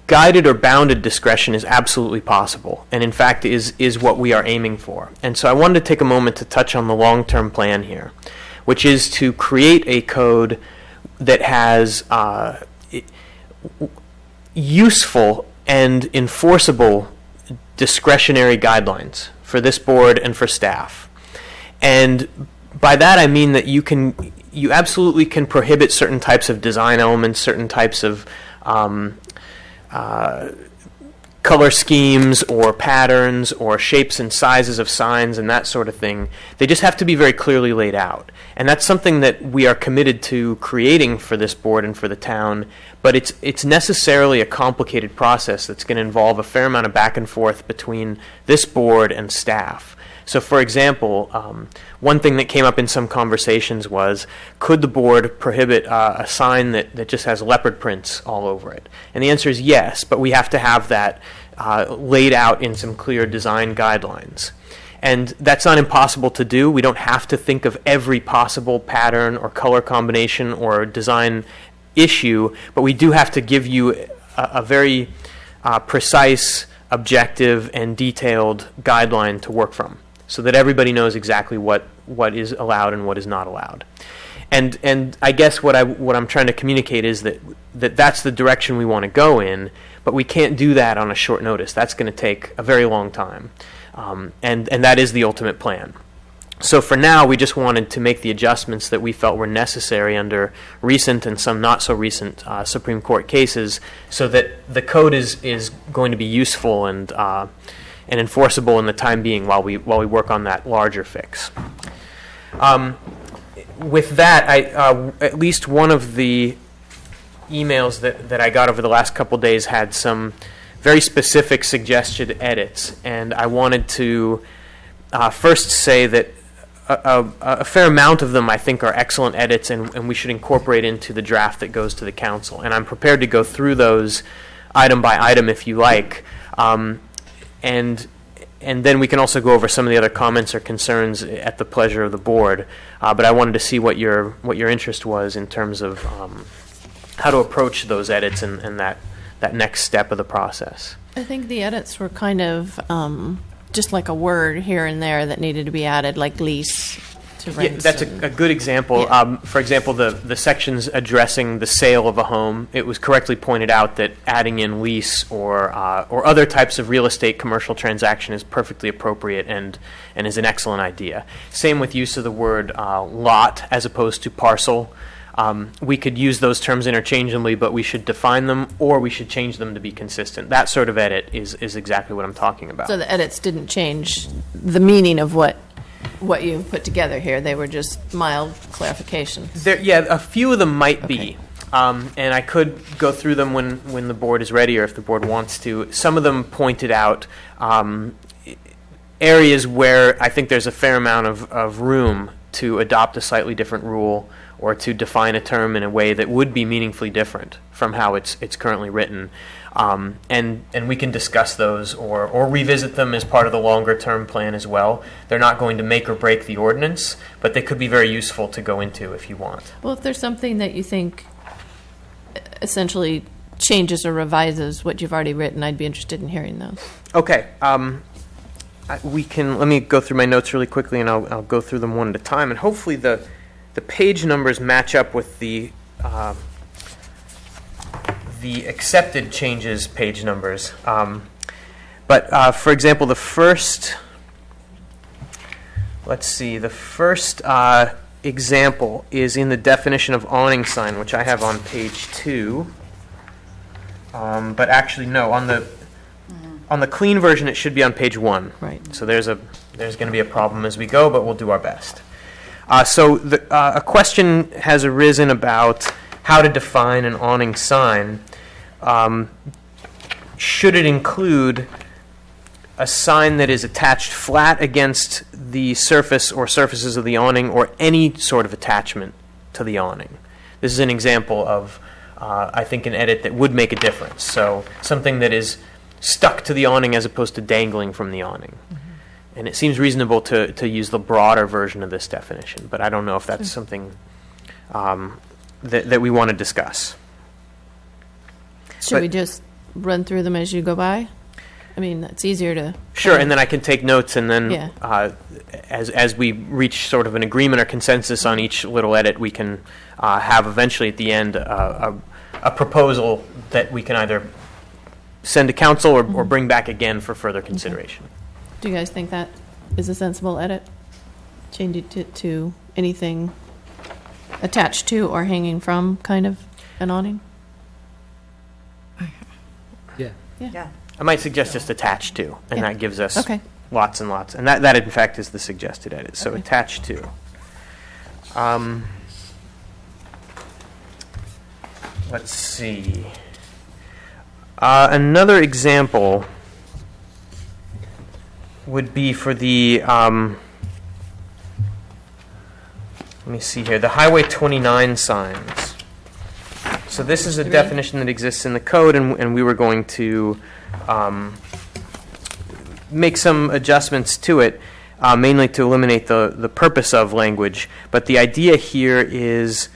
guided or bounded discretion is absolutely possible, and in fact is what we are aiming for. And so I wanted to take a moment to touch on the long-term plan here, which is to create a code that has useful and enforceable discretionary guidelines for this board and for staff. And by that I mean that you absolutely can prohibit certain types of design elements, certain types of color schemes or patterns or shapes and sizes of signs and that sort of thing. They just have to be very clearly laid out. And that's something that we are committed to creating for this board and for the town, but it's necessarily a complicated process that's going to involve a fair amount of back and forth between this board and staff. So for example, one thing that came up in some conversations was, could the board prohibit a sign that just has leopard prints all over it? And the answer is yes, but we have to have that laid out in some clear design guidelines. And that's not impossible to do. We don't have to think of every possible pattern or color combination or design issue, but we do have to give you a very precise, objective, and detailed guideline to work from, so that everybody knows exactly what is allowed and what is not allowed. And I guess what I'm trying to communicate is that's the direction we want to go in, but we can't do that on a short notice. That's going to take a very long time, and that is the ultimate plan. So for now, we just wanted to make the adjustments that we felt were necessary under recent and some not so recent Supreme Court cases, so that the code is going to be useful and enforceable in the time being while we work on that larger fix. With that, at least one of the emails that I got over the last couple days had some very specific suggested edits, and I wanted to first say that a fair amount of them I think are excellent edits, and we should incorporate into the draft that goes to the council. And I'm prepared to go through those item by item if you like. And then we can also go over some of the other comments or concerns at the pleasure of the board. But I wanted to see what your interest was in terms of approach those edits and that next step of the process. I think the edits were kind of just like a word here and there that needed to be added, like lease to Yeah, rent. that's a good example. Yeah. For example, the sections addressing the sale of a home, it was correctly pointed out that adding in lease or other types of real estate commercial transaction is perfectly appropriate and is an excellent idea. Same with use of the word lot as opposed to parcel. We could use those terms interchangeably, but we should define them or we should change them to be consistent. That sort of edit is exactly what I'm talking about. So the edits didn't change the meaning of what you put together here. They were just mild clarifications. Yeah, a few of them might Okay. be. And I could go through them when the board is ready or if the board wants to. Some of them pointed out areas where I think there's a fair amount of room to adopt a slightly different rule or to define a term in a way that would be meaningfully different from how it's currently written. And we can discuss those or revisit them as part of the longer term plan as well. They're not going to make or break the ordinance, but they could be very useful to go into if you want. Well, if there's something that you think essentially changes or revises what you've already written, I'd be interested in hearing those. Okay. Let me go through my notes really quickly, and I'll go through them one at a time. And hopefully the page numbers match up with the accepted changes page numbers. But for example, the first example is in the definition of awning sign, which I have on page 2. But actually, no, on the clean version, it should be on page 1. Right. So there's going to be a problem as we go, but we'll do our best. So a question has arisen about how to define an awning sign. Should it include a sign that is attached flat against the surface or surfaces of the awning or any sort of attachment to the awning? This is an example of, I think, an edit that would make a difference. So something that is stuck to the awning as opposed to dangling from the awning. Mm-hmm. And it seems reasonable to use the broader version of this definition, but I don't know if that's something that we want to discuss. Should we just run through them as you go by? I mean, it's easier to... Sure, and then I can take notes, and then Yeah. as we reach sort of an agreement or consensus on each little edit, we can have eventually at the end a proposal that we can either send to council or bring back again for further consideration. Do you guys think that is a sensible edit? Change it to anything attached to or hanging from kind of an awning? Yeah. Yeah. I might suggest just attached to, and Yeah. that gives us Okay. lots and lots. And that in fact, is the suggested edit. So Okay. attached to. Let's see. Another example would be for the, let me see here, the Highway 29 signs. So this is a definition that exists in the code, and we were going to make some adjustments to it, mainly to eliminate the purpose of language. But the idea here is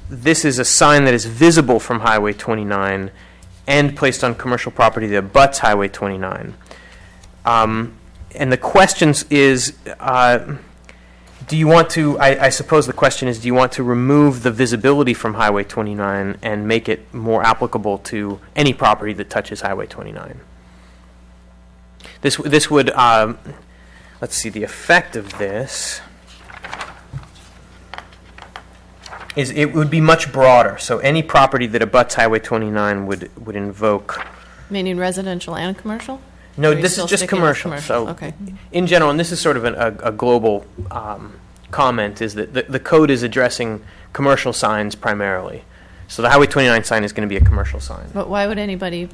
this is a sign that is visible from Highway 29 and placed on commercial property that abuts Highway 29. And the question is, do you want to, I suppose the question is, do you want to remove the visibility from Highway 29 and make it more applicable to any property that touches Highway 29? This would, let's see, the effect of this is it would be much broader. So any property that abuts Highway 29 would invoke. Meaning residential and commercial? No, Or are you this still is just sticking with commercial. So Okay. in general, and this is sort of a global comment, is that the code is addressing commercial signs primarily. So the Highway 29 sign is going to be a commercial sign. But why would anybody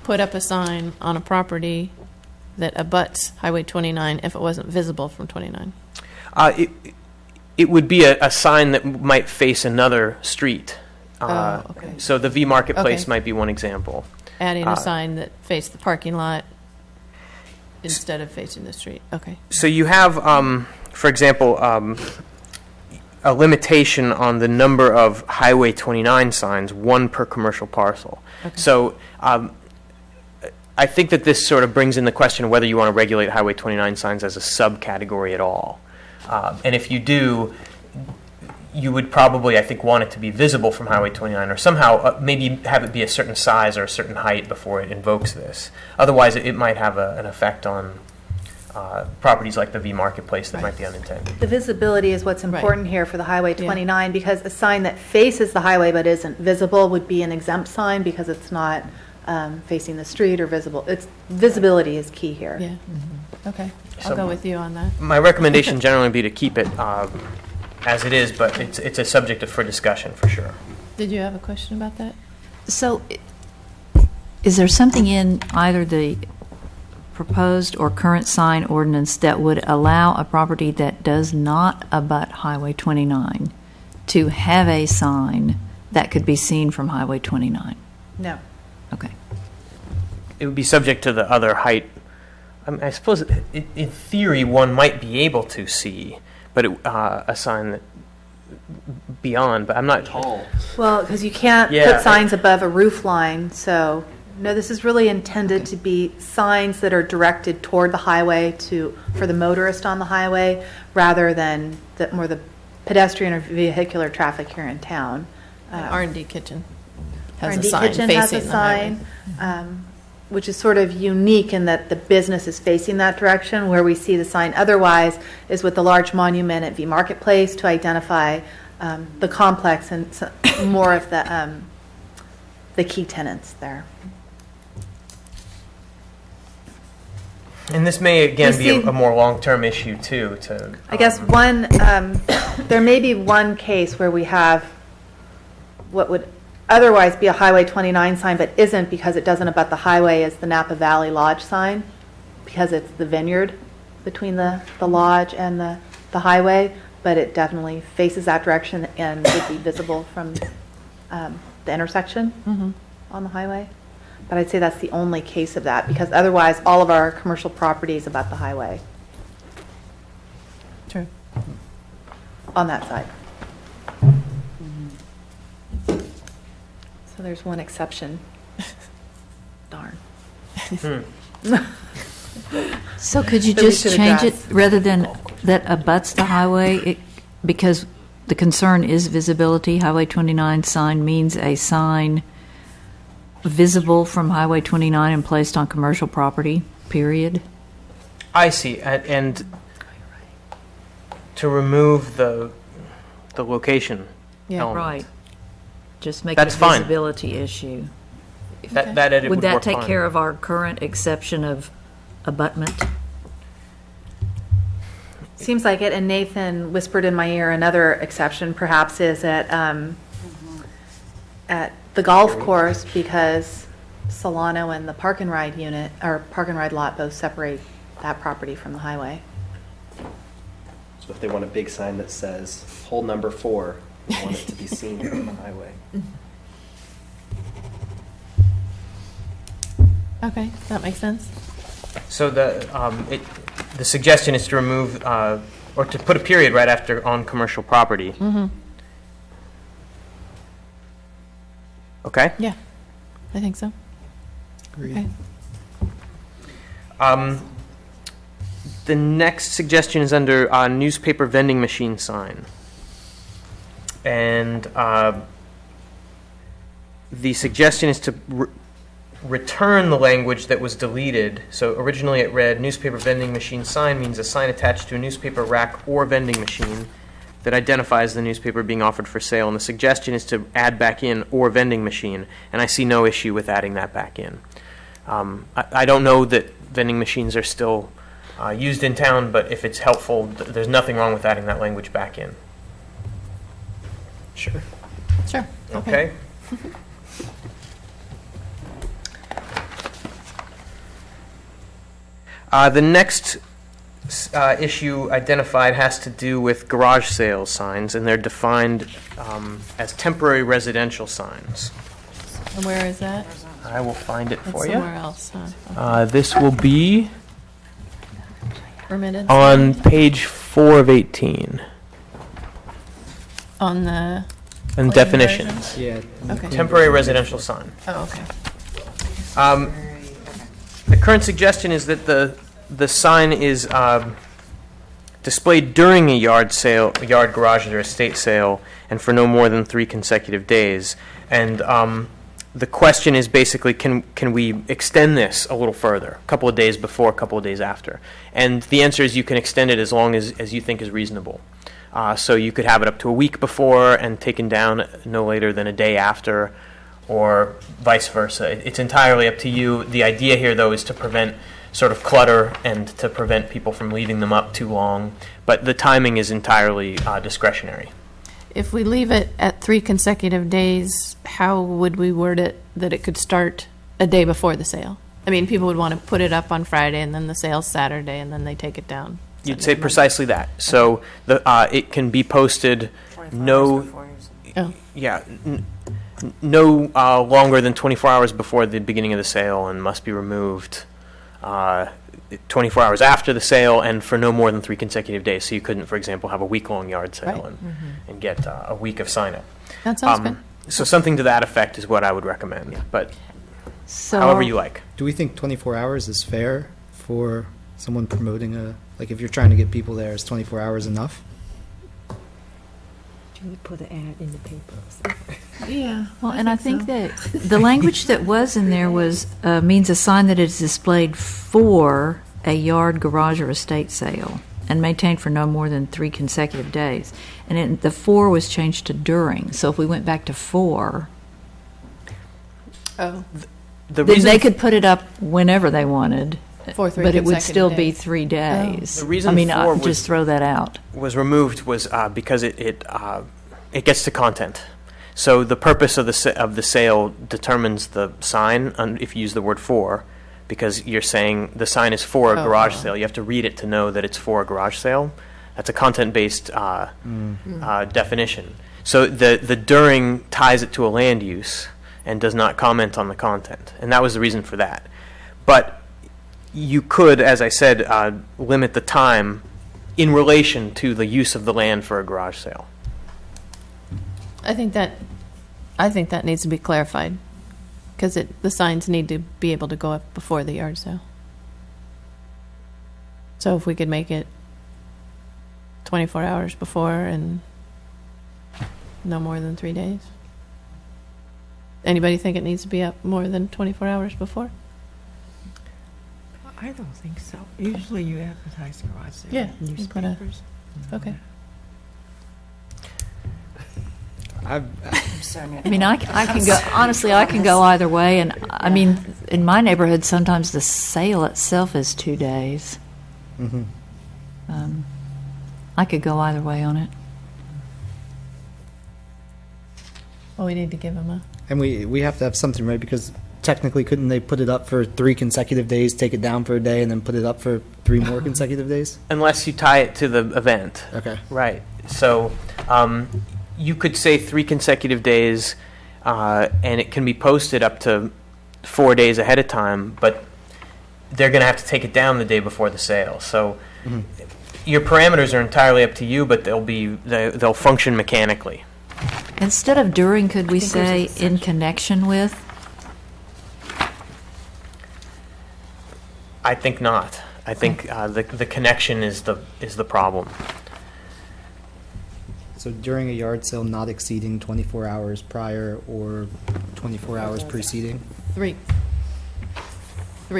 put up a sign on a property that abuts Highway 29 if it wasn't visible from 29? It would be a sign that might face another street. Okay. So the V Marketplace Okay. might be one example. Adding a sign that faced the parking lot instead of facing the street. Okay. So you have, for example, a limitation on the number of Highway 29 signs, one per commercial parcel. So I think that this sort of brings in the question of whether you want to regulate Highway 29 signs as a subcategory at all. And if you do, you would probably, I think, want it to be visible from Highway 29, or somehow maybe have it be a certain size or a certain height before it invokes this. Otherwise, it might have an effect on properties like the V Marketplace that might be unintended. The visibility is what's important here for the Highway 29, because a sign that faces the highway but isn't visible would be an exempt sign because it's not facing the street or visible. Visibility is key here. Yeah. Okay. I'll So- go with you on that. My recommendation generally would be to keep it as it is, but it's a subject for discussion for sure. Did you have a question about that? So is there something in either the proposed or current sign ordinance that would allow a property that does not abut Highway 29 to have a sign that could be seen from Highway 29? No. Okay. It would be subject to the other height. I suppose in theory one might be able to see, but a sign that beyond. But I'm not tall. Well, because you can't put signs above a roof line, so no, this is really intended to be signs that are directed toward the highway for the motorist on the highway, rather than more the pedestrian or vehicular traffic here in town. R&D Kitchen has a R&D sign Kitchen facing has a the highway. sign, which is sort of unique in that the business is facing that direction. Where we see the sign otherwise is with the large monument at V Marketplace to identify the complex and more of the key tenants there. And this may again You be see- a more long-term issue too. I guess there may be one case where we have what would otherwise be a Highway 29 sign, but isn't because it doesn't abut the highway, is the Napa Valley Lodge sign, because it's the vineyard between the lodge and the highway, but it definitely faces that direction and would be visible from the intersection on the highway. But I'd say that's the only case of that, because otherwise all of our commercial properties abut the highway True. on that side. So there's one exception. Darn. So could you That we just should change it, address. rather than that abuts the highway, because the concern is visibility, Highway 29 sign means a sign visible from Highway 29 and placed on commercial property, period? I see, and to remove the location Yeah. element. Right. Just make That's it a fine. visibility issue. That edit Would that work take fine. care of our current exception of abutment? Seems like it, and Nathan whispered in my ear another exception perhaps is at the golf course, because Solano and the park and ride unit, or park and ride lot, both separate that property from the highway. So if they want a big sign that says hole number 4, they want it to be seen from the highway. Okay, that makes sense. So the suggestion is to remove or to put a period right after on commercial property. Okay. Yeah, I think so. Okay. The next suggestion is under newspaper vending machine sign. And the suggestion is to return the language that was deleted. So originally it read, newspaper vending machine sign means a sign attached to a newspaper rack or vending machine that identifies the newspaper being offered for sale. And the suggestion is to add back in or vending machine. And I see no issue with adding that back in. I don't know that vending machines are still used in town, but if it's helpful, there's nothing wrong with adding that language back in. Sure. Sure. Okay? The next issue identified has to do with garage sales signs, and they're defined as temporary residential signs. And where is that? I will find it It's for you. somewhere else, huh? This will be Permitted. on page 4 of 18. On the And plain definitions. Yeah. Okay. Temporary residential sign. Oh, okay. The current suggestion is that the sign is displayed during a yard sale, yard garage or estate sale, and for no more than 3 consecutive days. And the question is basically, can we extend this a little further, a couple of days before, a couple of days after? And the answer is you can extend it as long as you think is reasonable. So you could have it up to a week before and taken down no later than a day after, or vice versa. It's entirely up to you. The idea here, though, is to prevent sort of clutter and to prevent people from leaving them up too long. But the timing is entirely discretionary. If we leave it at 3 consecutive days, how would we word it that it could start a day before the sale? I mean, people would want to put it up on Friday, and then the sale's Saturday, and then they take it down. You'd Sunday, say Monday. precisely that. So it can be posted 24 no, hours before yours. Oh, yeah, no longer than 24 hours before the beginning of the sale, and must be removed 24 hours after the sale, and for no more than 3 consecutive days. So you couldn't, for example, have a week-long yard sale Right. and get a week of sign-up. that sounds good. So something to that effect is what I would recommend, but So, however you like. Do we think 24 hours is fair for someone promoting like if you're trying to get people there, is 24 hours enough? Put an ad in the paper. yeah, well, and I think that the language that was in there was, means a sign that is displayed for a yard, garage, or estate sale and maintained for no more than 3 consecutive days. And the for was changed to during. So if we went back to for, Oh, The then reason they could put it up whenever they wanted. For 3 But it would consecutive still be days. 3 days. The reason I mean, for was- just throw that out. was removed was because it gets to content. So the purpose of the sale determines the sign. If you use the word "for," because you're saying the sign is for a Oh, garage oh. sale, you have to read it to know that it's for a garage sale. That's a content-based definition. So the during ties it to a land use and does not comment on the content, and that was the reason for that. But you could, as I said, limit the time in relation to the use of the land for a garage sale. I think that needs to be clarified, because the signs need to be able to go up before the yard sale. So if we could make it 24 hours before and no more than 3 days. Anybody think it needs to be up more than 24 hours before? I don't think so. Usually you advertise garage sale Yeah, in you put a- newspapers. Okay. I've, I'm so new. I mean, I can go, honestly, I can go either way, and, I mean, in my neighborhood, sometimes the sale itself is 2 days. mhm. I could go either way on it. Well, we need to give them a, And we have to have something, right? Because technically, couldn't they put it up for 3 consecutive days, take it down for a day, and then put it up for 3 more consecutive days? Unless you tie it to the event. Okay. Right. So you could say 3 consecutive days, and it can be posted up to 4 days ahead of time, but they're going to have to take it down the day before the sale. So your parameters are entirely up to you, but they'll function mechanically. Instead of during, could we say in connection with? I think not. I think the connection is the problem. So during a yard sale not exceeding 24 hours prior or 24 hours preceding? 3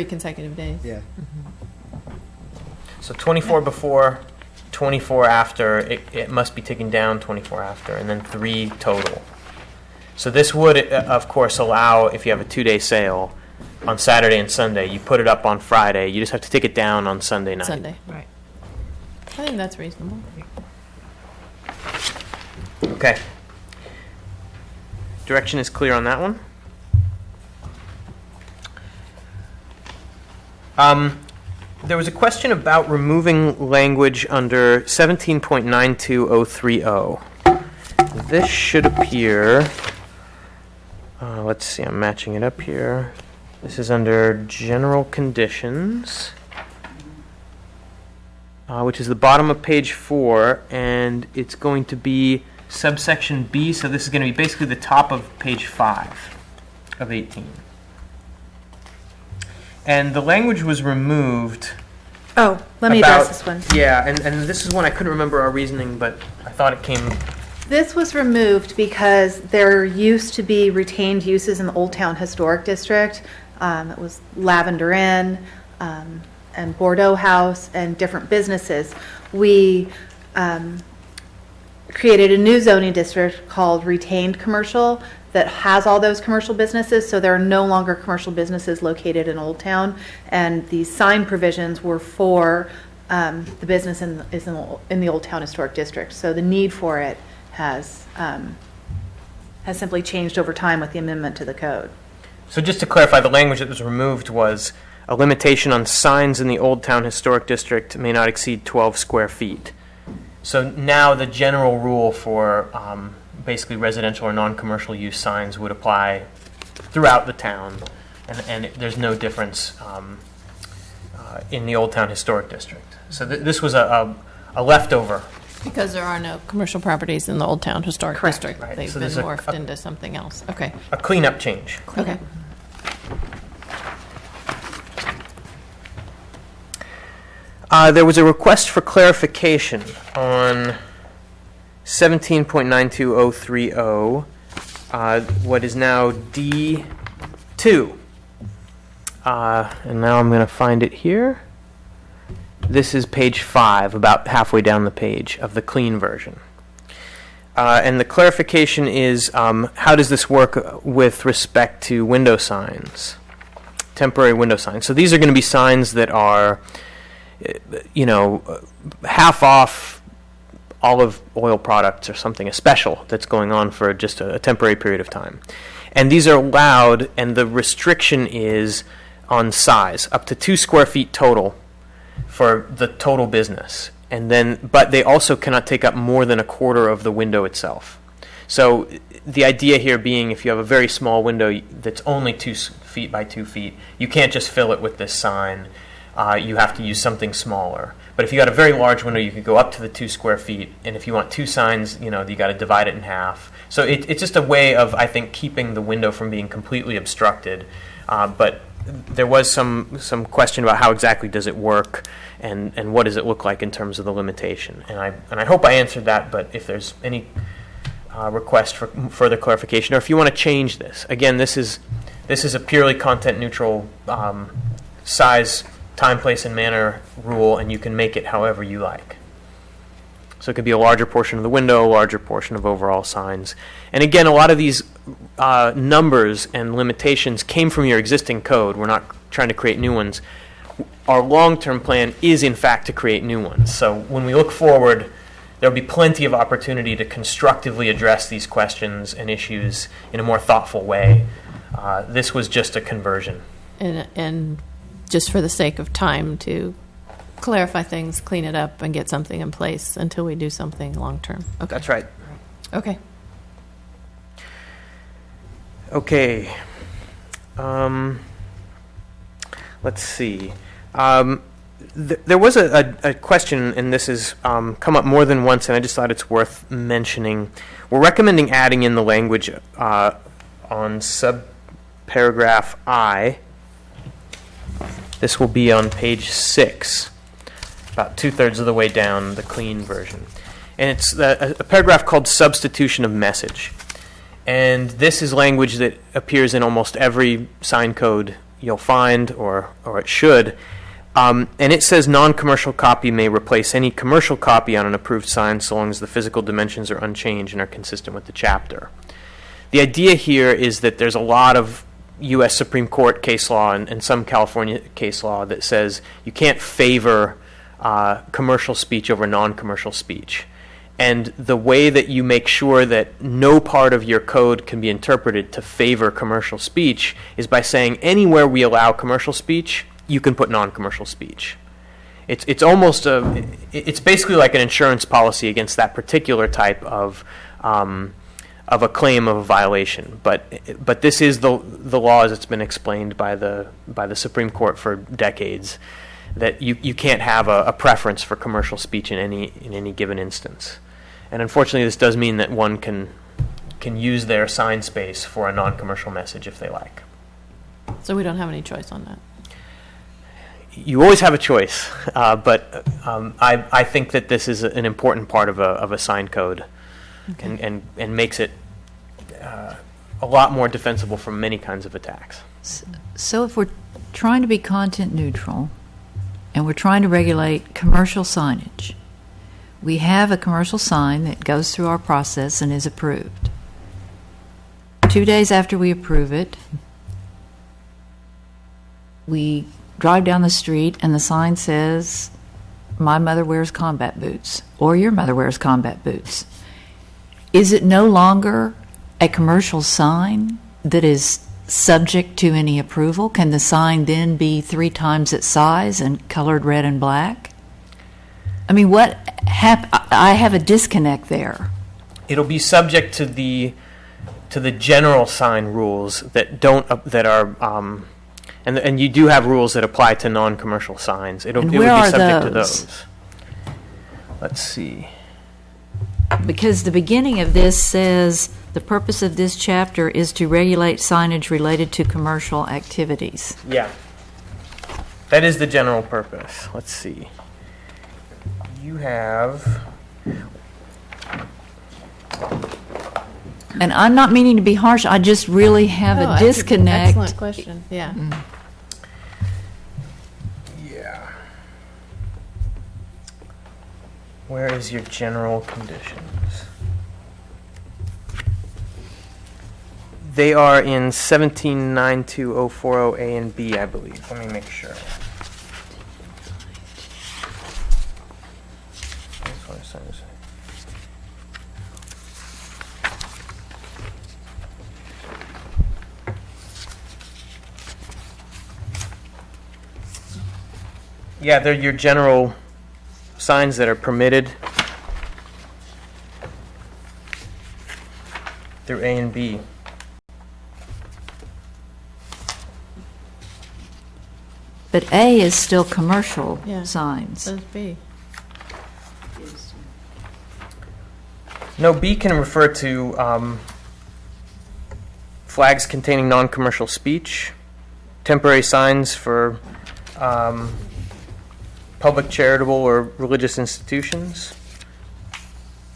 consecutive days. Yeah. So 24 before, 24 after, it must be taken down 24 after, and then 3 total. So this would, of course, allow, if you have a 2-day sale on Saturday and Sunday, you put it up on Friday, you just have to take it down on Sunday night. Sunday. Right. I think that's reasonable. Okay. Direction is clear on that one? There was a question about removing language under 17.92030. This should appear, let's see, I'm matching it up here. This is under general conditions, which is the bottom of page 4, and it's going to be subsection B. So this is going to be basically the top of page 5 of 18. And the language was removed. Oh, let me address this one. Yeah, and this is one I couldn't remember our reasoning, but I thought it came. This was removed because there used to be retained uses in the Old Town Historic District. It was Lavender Inn and Bordeaux House and different businesses. We created a new zoning district called Retained Commercial that has all those commercial businesses, so there are no longer commercial businesses located in Old Town, and the sign provisions were for the business in the Old Town Historic District. So the need for it has simply changed over time with the amendment to the code. So just to clarify, the language that was removed was a limitation on signs in the Old Town Historic District may not exceed 12 square feet. So now the general rule for basically residential or non-commercial use signs would apply throughout the town, and there's no difference in the Old Town Historic District. So this was a leftover. Because there are no commercial properties in the Old Town Historic District. Right. They've So been there's morphed into something else. Okay. A cleanup change. Okay. There was a request for clarification on 17.92030, what is now D2. And now I'm going to find it here. This is page 5, about halfway down the page of the clean version. And the clarification is, how does this work with respect to window signs, temporary window signs? So these are going to be signs that are, half off olive oil products or something, a special that's going on for just a temporary period of time. And these are allowed, and the restriction is on size, up to 2 square feet total for the total business. And then, but they also cannot take up more than a quarter of the window itself. So the idea here being, if you have a very small window that's only 2 feet by 2 feet, you can't just fill it with this sign. You have to use something smaller. But if you got a very large window, you could go up to the 2 square feet. And if you want 2 signs, you got to divide it in half. So it's just a way of, I think, keeping the window from being completely obstructed. But there was some question about how exactly does it work, and what does it look like in terms of the limitation. And I hope I answered that. But if there's any request for further clarification, or if you want to change this, again, this is a purely content neutral size, time, place, and manner rule, and you can make it however you like. So it could be a larger portion of the window, a larger portion of overall signs. And again, a lot of these numbers and limitations came from your existing code. We're not trying to create new ones. Our long-term plan is, in fact, to create new ones. So when we look forward, there'll be plenty of opportunity to constructively address these questions and issues in a more thoughtful way. This was just a conversion. And just for the sake of time to clarify things, clean it up, and get something in place until we do something long-term. Okay. That's right. Okay. Okay. Let's see. There was a question, and this has come up more than once, and I just thought it's worth mentioning. We're recommending adding in the language on subparagraph I. This will be on page 6, about 2/3 of the way down the clean version. And it's a paragraph called substitution of message. And this is language that appears in almost every sign code you'll find, or it should. And it says non-commercial copy may replace any commercial copy on an approved sign so long as the physical dimensions are unchanged and are consistent with the chapter. The idea here is that there's a lot of U.S. Supreme Court case law and some California case law that says you can't favor commercial speech over non-commercial speech. And the way that you make sure that no part of your code can be interpreted to favor commercial speech is by saying anywhere we allow commercial speech, you can put non-commercial speech. It's almost it's basically like an insurance policy against that particular type of a claim of a violation. But this is the law as it's been explained by the Supreme Court for decades, that you can't have a preference for commercial speech in any given instance. And unfortunately, this does mean that one can use their sign space for a non-commercial message if they like. So we don't have any choice on that. You always have a choice, but I think that this is an important part of a sign code, and makes it a lot more defensible from many kinds of attacks. So if we're trying to be content neutral and we're trying to regulate commercial signage, we have a commercial sign that goes through our process and is approved. 2 days after we approve it, we drive down the street and the sign says, "My mother wears combat boots," or "Your mother wears combat boots." Is it no longer a commercial sign that is subject to any approval? Can the sign then be 3 times its size and colored red and black? I mean, I have a disconnect there. It'll be subject to the general sign rules that are. And you do have rules that apply to non-commercial signs. It would be subject to those. Let's see. Because the beginning of this says, the purpose of this chapter is to regulate signage related to commercial activities. Yeah. That is the general purpose. Let's see. You have... And I'm not meaning to be harsh, I just really have a disconnect. Excellent question, yeah. Yeah. Where is your general conditions? They are in 1792040 A and B, I believe. Let me make sure. Yeah, they're your general signs that are permitted through A and B. But A is still commercial Yeah. signs. So is B. No, B can refer to flags containing non-commercial speech, temporary signs for public, charitable, or religious institutions.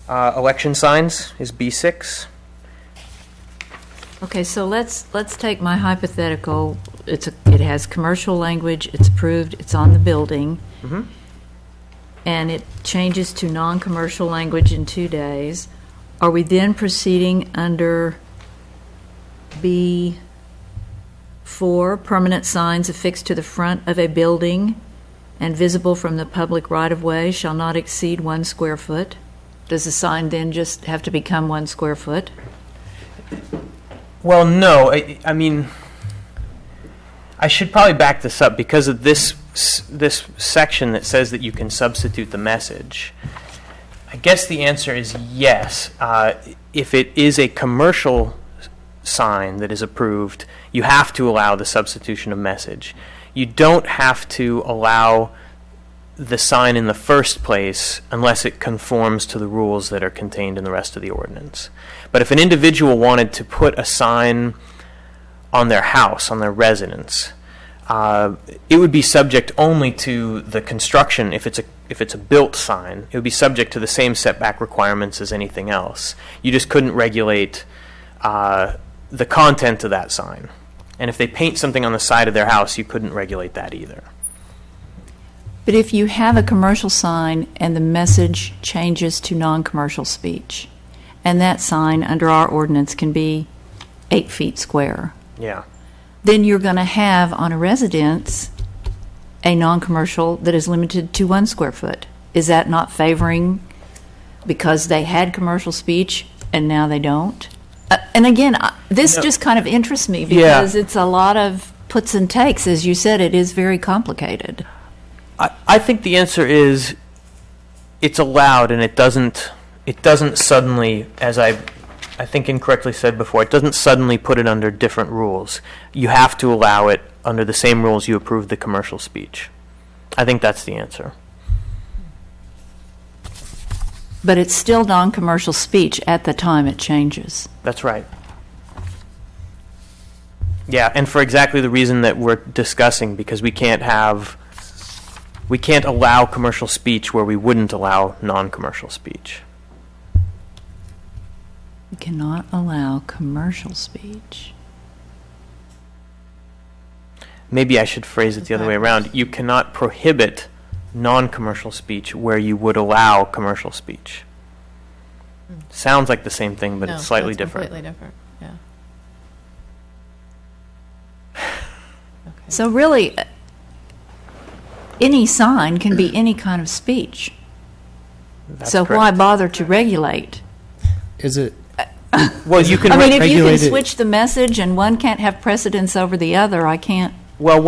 Election signs is B6. Okay, so let's take my hypothetical. It has commercial language, it's approved, it's on the building, and it changes to non-commercial language in 2 days. Are we then proceeding under B4, permanent signs affixed to the front of a building and visible from the public right-of-way shall not exceed 1 square foot? Does the sign then just have to become 1 square foot? Well, no. I mean, I should probably back this up because of this section that says that you can substitute the message. I guess the answer is yes. If it is a commercial sign that is approved, you have to allow the substitution of message. You don't have to allow the sign in the first place unless it conforms to the rules that are contained in the rest of the ordinance. But if an individual wanted to put a sign on their house, on their residence, it would be subject only to the construction. If it's a built sign, it would be subject to the same setback requirements as anything else. You just couldn't regulate the content of that sign. And if they paint something on the side of their house, you couldn't regulate that either. But if you have a commercial sign and the message changes to non-commercial speech, and that sign under our ordinance can be 8 feet square, Yeah. then you're going to have on a residence a non-commercial that is limited to 1 square foot. Is that not favoring because they had commercial speech and now they don't? And again, this No. just kind of interests me Yeah. because it's a lot of puts and takes. As you said, it is very complicated. I think the answer is it's allowed, and it doesn't suddenly, as I think incorrectly said before, it doesn't suddenly put it under different rules. You have to allow it under the same rules you approved the commercial speech. I think that's the answer. But it's still non-commercial speech at the time it changes. That's right. Yeah, and for exactly the reason that we're discussing, because we can't allow commercial speech where we wouldn't allow non-commercial speech. You cannot allow commercial speech. Maybe I should phrase it the other way around. You cannot prohibit non-commercial speech where you would allow commercial speech. Sounds like the same thing, but No, it's slightly that's different. completely different, yeah. So really, any sign can be any kind of speech. That's So correct. why bother to regulate? Is it? Well, you can. I mean, if you can regulated- switch the message and one can't have precedence over the other, I can't. Well,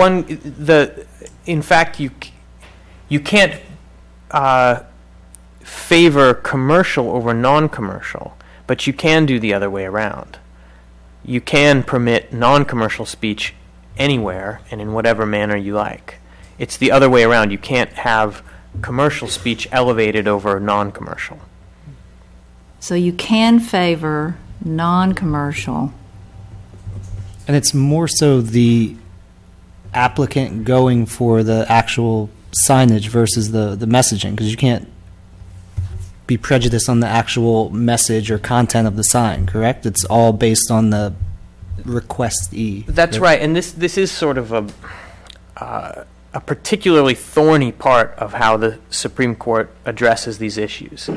in fact, you can't favor commercial over non-commercial, but you can do the other way around. You can permit non-commercial speech anywhere and in whatever manner you like. It's the other way around. You can't have commercial speech elevated over non-commercial. So you can favor non-commercial. And it's more so the applicant going for the actual signage versus the messaging, because you can't be prejudiced on the actual message or content of the sign, correct? It's all based on the requestee. That's right, and this is sort of a particularly thorny part of how the Supreme Court addresses these issues.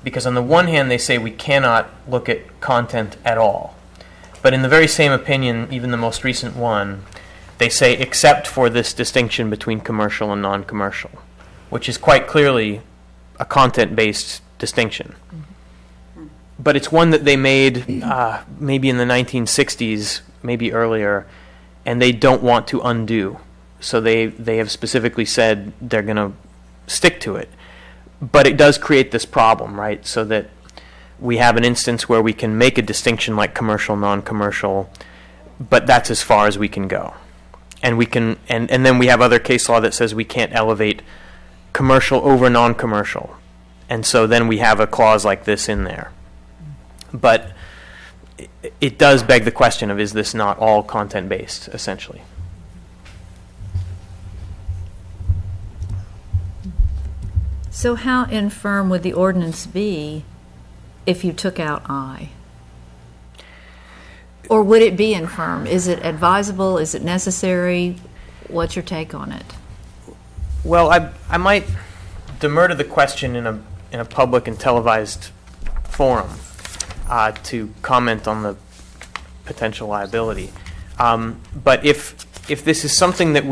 Because on the one hand, they say we cannot look at content at all. But in the very same opinion, even the most recent one, they say except for this distinction between commercial and non-commercial, which is quite clearly a content-based distinction. But it's one that they made maybe in the 1960s, maybe earlier, and they don't want to undo. So they have specifically said they're going to stick to it. But it does create this problem, right? So that we have an instance where we can make a distinction like commercial, non-commercial, but that's as far as we can go. And we can, and then we have other case law that says we can't elevate commercial over non-commercial. And so then we have a clause like this in there. But it does beg the question of, is this not all content-based, essentially? So how infirm would the ordinance be if you took out I? Or would it be infirm? Is it advisable? Is it necessary? What's your take on it? Well, I might demur to the question in a public and televised forum to comment on the potential liability. But if this is something that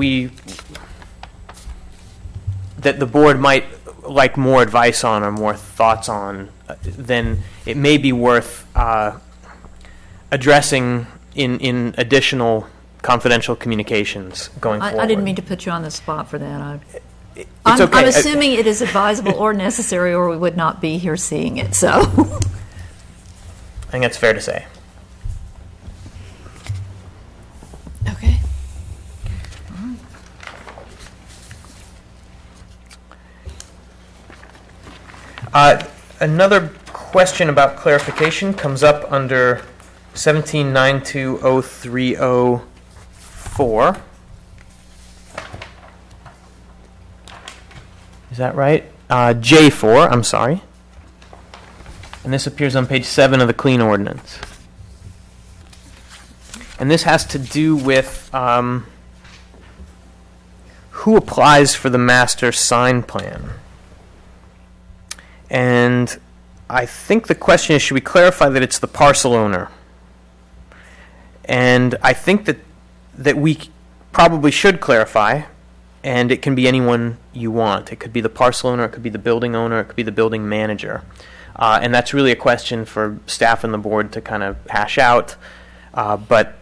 that the board might like more advice on or more thoughts on, then it may be worth addressing in additional confidential communications going forward. I didn't mean to put you on the spot for that. It's I'm okay. assuming it is advisable or necessary, or we would not be here seeing it, so. I think that's fair to say. Okay. Another question about clarification comes up under 17920304. Is that right? J4, I'm sorry. And this appears on page 7 of the Clean Ordinance. And this has to do with who applies for the master sign plan. And I think the question is, should we clarify that it's the parcel owner? And I think that we probably should clarify, and it can be anyone you want. It could be the parcel owner, it could be the building owner, it could be the building manager. And that's really a question for staff and the board to kind of hash out. But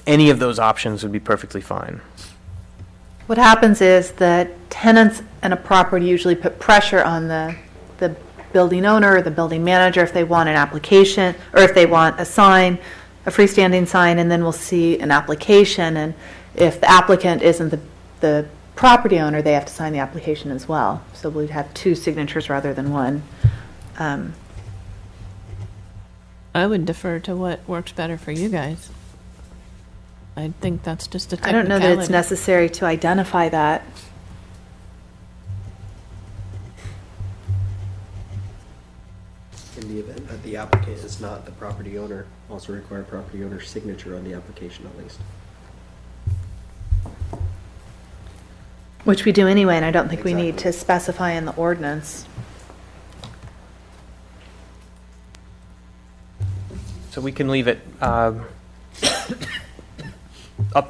any of those options would be perfectly fine. What happens is that tenants in a property usually put pressure on the building owner or the building manager if they want an application, or if they want a sign, a freestanding sign, and then we'll see an application, and if the applicant isn't the property owner, they have to sign the application as well. So we'd have two signatures rather than one. I would defer to what works better for you guys. I think that's just a I don't know that it's technicality. necessary to identify that. In the event that the applicant is not the property owner, also require property owner's signature on the application at least. Which we do anyway, and I don't think we need Exactly. to specify in the ordinance. So we can leave it up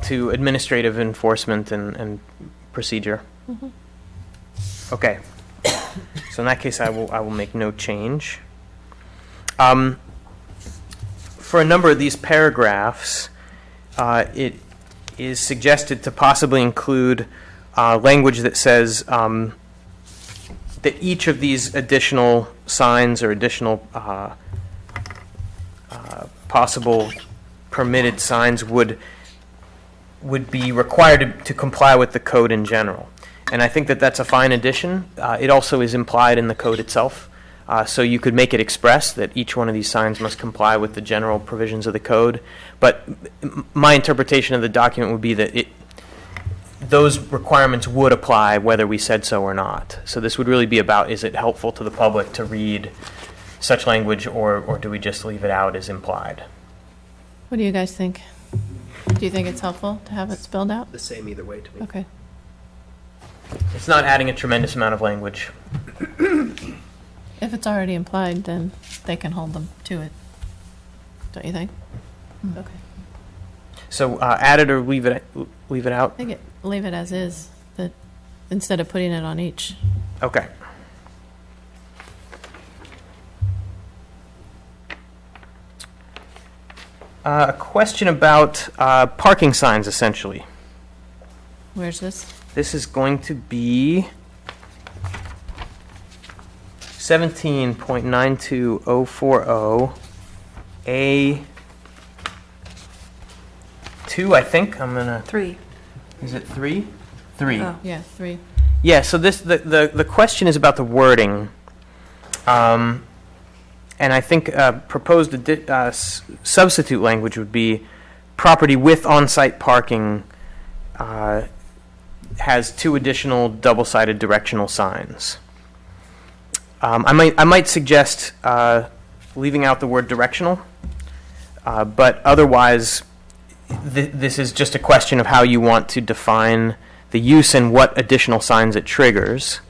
to administrative enforcement and procedure. Okay. So in that case, I will make no change. For a number of these paragraphs, it is suggested to possibly include language that says that each of these additional signs or additional possible permitted signs would be required to comply with the code in general. And I think that that's a fine addition. It also is implied in the code itself. So you could make it express that each one of these signs must comply with the general provisions of the code. But my interpretation of the document would be that those requirements would apply whether we said so or not. So this would really be about, is it helpful to the public to read such language, or do we just leave it out as implied? What do you guys think? Do you think it's helpful to have it spelled out? The same either way to me. Okay. It's not adding a tremendous amount of language. If it's already implied, then they can hold them to it. Don't you think? Okay. So add it or leave it out? Leave it as is, that instead of putting it on each. Okay. A question about parking signs, essentially. Where's this? This is going to be 17.92040 A2, I think. I'm gonna. 3. Is it 3? 3. Oh. Yeah, 3. Yeah. So the question is about the wording, and I think proposed substitute language would be property with on-site parking has 2 additional double-sided directional signs. I might suggest leaving out the word directional, but otherwise, this is just a question of how you want to define the use and what additional signs it triggers.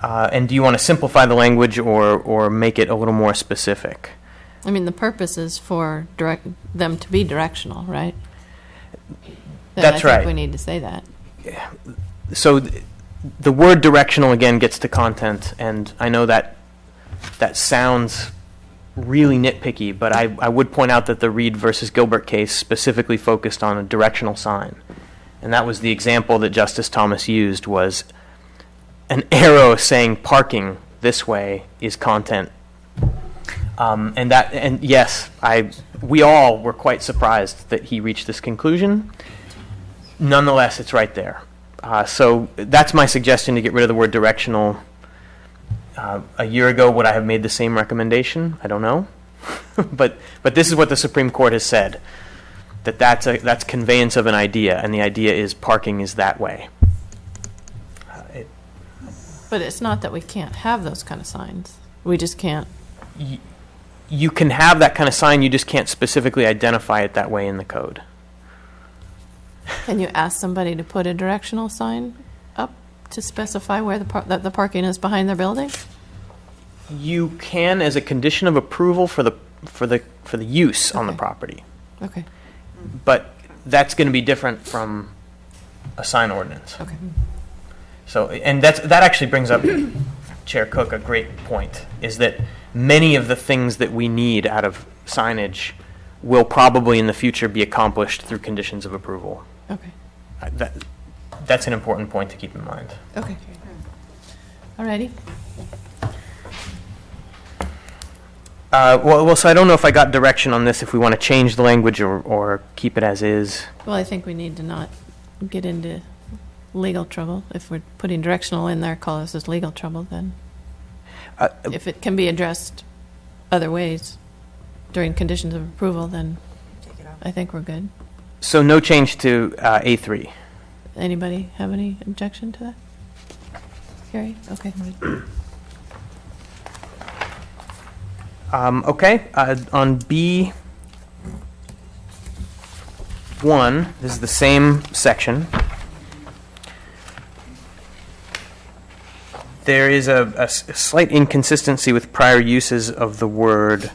And do you want to simplify the language or make it a little more specific? I mean, the purpose is for them to be directional, right? Then That's I right. think we need to say that. So the word directional again gets to content, and I know that sounds really nitpicky, but I would point out that the Reed versus Gilbert case specifically focused on a directional sign, and that was the example that Justice Thomas used, was an arrow saying parking this way is content. And yes, we all were quite surprised that he reached this conclusion. Nonetheless, it's right there. So that's my suggestion, to get rid of the word directional. A year ago, would I have made the same recommendation? I don't know. but this is what the Supreme Court has said, that's conveyance of an idea, and the idea is parking is that way. But it's not that we can't have those kind of signs. We just can't. You can have that kind of sign, you just can't specifically identify it that way in the code. Can you ask somebody to put a directional sign up to specify where that the parking is behind their building? You can, as a condition of approval for the use on the Okay. property, Okay. but that's going to be different from a sign ordinance. Okay. So, and that actually brings up, Chair Cook, a great point, is that many of the things that we need out of signage will probably in the future be accomplished through conditions of approval. Okay. That's an important point to keep in mind. Okay. Alrighty. Well, so I don't know if I got direction on this, if we want to change the language or keep it as is. Well, I think we need to not get into legal trouble. If we're putting directional in there, call this as legal trouble, then. if it can be addressed other ways during conditions of approval, then I think we're good. So no change to A3. Anybody have any objection to that? Carrie? Okay. Okay, on B1, this is the same section. There is a slight inconsistency with prior uses of the word,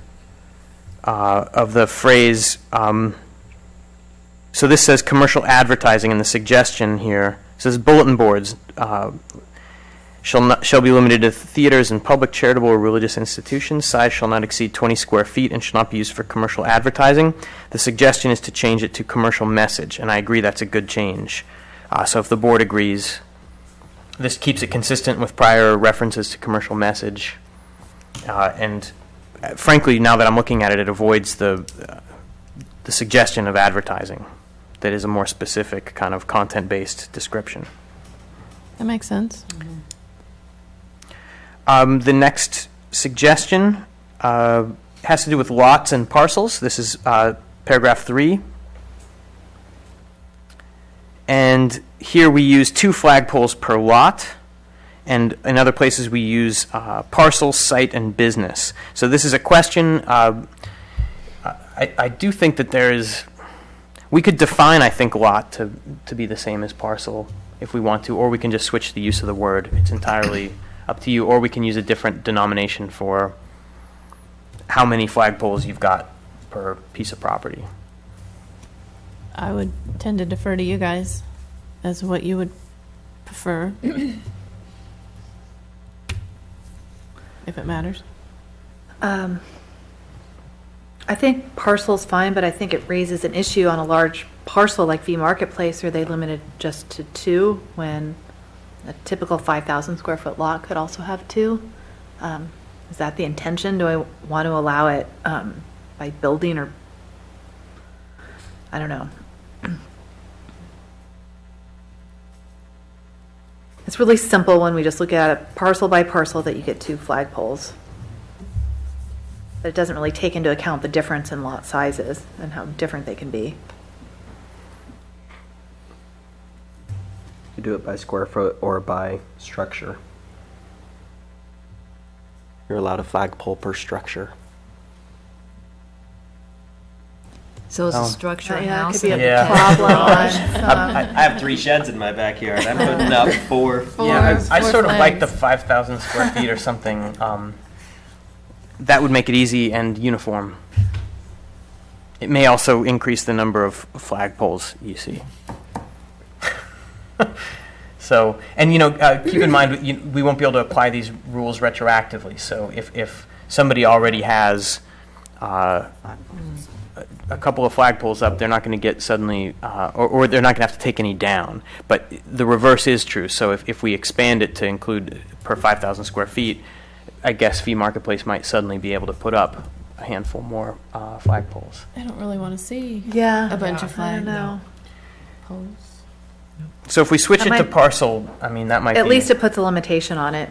of the phrase. So this says commercial advertising, and the suggestion here says bulletin boards shall be limited to theaters and public charitable or religious institutions. Size shall not exceed 20 square feet and shall not be used for commercial advertising. The suggestion is to change it to commercial message, and I agree that's a good change. So if the board agrees, this keeps it consistent with prior references to commercial message. And frankly, now that I'm looking at it, it avoids the suggestion of advertising. That is a more specific kind of content-based description. That makes sense. The next suggestion has to do with lots and parcels. This is paragraph 3. And here we use 2 flagpoles per lot. And in other places we use parcel, site, and business. So this is a question. I do think that there is... We could define, I think, lot to be the same as parcel if we want to, or we can just switch the use of the word. It's entirely up to you, or we can use a different denomination for how many flagpoles you've got per piece of property. I would tend to defer to you guys as what you would prefer, if it matters. I think parcel's fine, but I think it raises an issue on a large parcel like V Marketplace. Are they limited just to 2 when a typical 5,000 square foot lot could also have 2? Is that the intention? Do I want to allow it by building, or I don't know. It's really simple when we just look at it parcel by parcel that you get 2 flagpoles. But it doesn't really take into account the difference in lot sizes and how different they can be. You do it by square foot or by structure. You're allowed a flagpole per structure. So it's a structure and Yeah, it house. could be a Yeah. problem on some. I have 3 sheds in my backyard. I'm putting up 4. I Four sort of like the flags. 5,000 square feet or something. That would make it easy and uniform. It may also increase the number of flagpoles you see. So, and keep in mind, we won't be able to apply these rules retroactively. So if somebody already has a couple of flagpoles up, they're not going to get suddenly, or they're not going to have to take any down. But the reverse is true. So if we expand it to include per 5,000 square feet, I guess V Marketplace might suddenly be able to put up a handful more flagpoles. I don't really want to see Yeah. a bunch of I flag don't know. poles. So if we switch That it to might- parcel, I mean, that might be... At least it puts a limitation on it.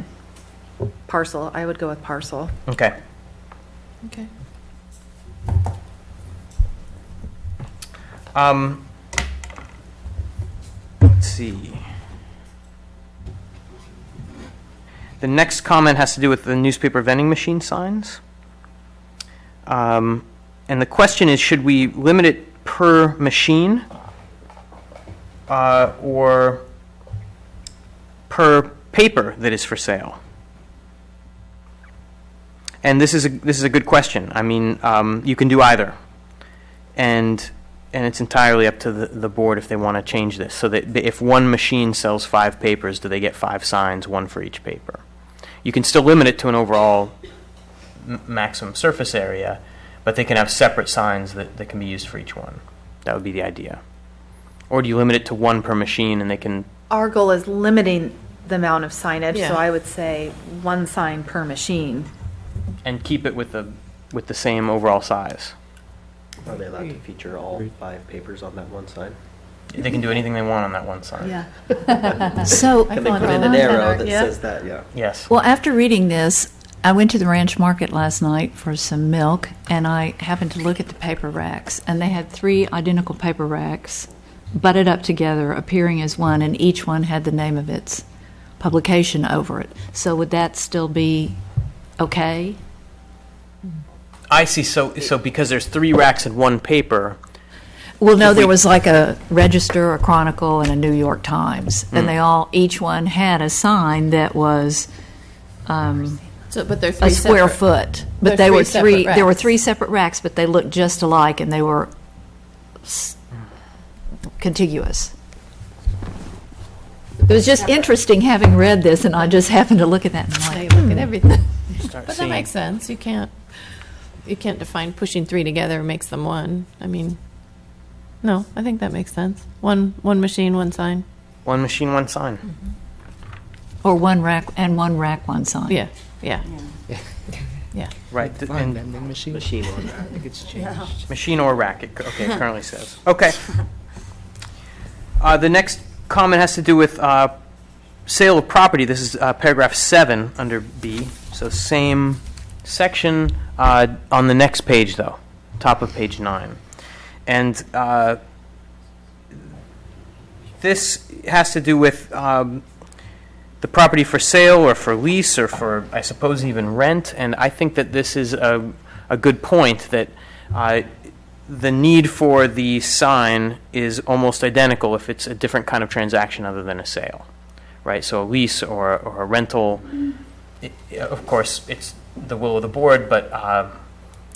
Parcel, I would go with parcel. Okay. Okay. Let's see. The next comment has to do with the newspaper vending machine signs. And the question is, should we limit it per machine or per paper that is for sale? And this is a good question. I mean, you can do either, and it's entirely up to the board if they want to change this. So that if one machine sells 5 papers, do they get 5 signs, 1 for each paper? You can still limit it to an overall maximum surface area, but they can have separate signs that can be used for each one. That would be the idea. Or do you limit it to 1 per machine, and they can? Our goal is limiting the amount of signage, Yeah. so I would say 1 sign per machine. And keep it with the same overall size. Are they allowed to feature all 5 papers on that one sign? They can do anything they want on that one sign. So, Can they thought put in that an was arrow better, that yeah. says that? Yeah. Yes. well, after reading this, I went to the ranch market last night for some milk, and I happened to look at the paper racks, and they had 3 identical paper racks butted up together, appearing as one, and each one had the name of its publication over it. So would that still be okay? I see. So because there's 3 racks in one paper. Well, no, there was like a Register, a Chronicle, and a New York Times, and they all, each one had a sign that was But they're a 3 square separate. foot. But They're they were 3 separate there were racks. 3 separate racks, but they looked just alike, and they were contiguous. It was just interesting having read this, and I just happened to look at that and I'm They like, look at everything. Start But that seeing- makes sense. You can't define pushing 3 together makes them one. I mean, no, I think that makes sense. One machine, one sign. One machine, one sign. or one rack, and one rack, one sign. Yeah, yeah. Yeah. Right. Fine, And vending machine. Machine on that. I think it's changed. machine or rack, it currently says. Okay. The next comment has to do with sale of property. This is paragraph 7 under B. So same section on the next page, though, top of page 9. And this has to do with the property for sale or for lease or for, I suppose, even rent. And I think that this is a good point, that the need for the sign is almost identical if it's a different kind of transaction other than a sale, right? So a lease or a rental, of course, it's the will of the board, but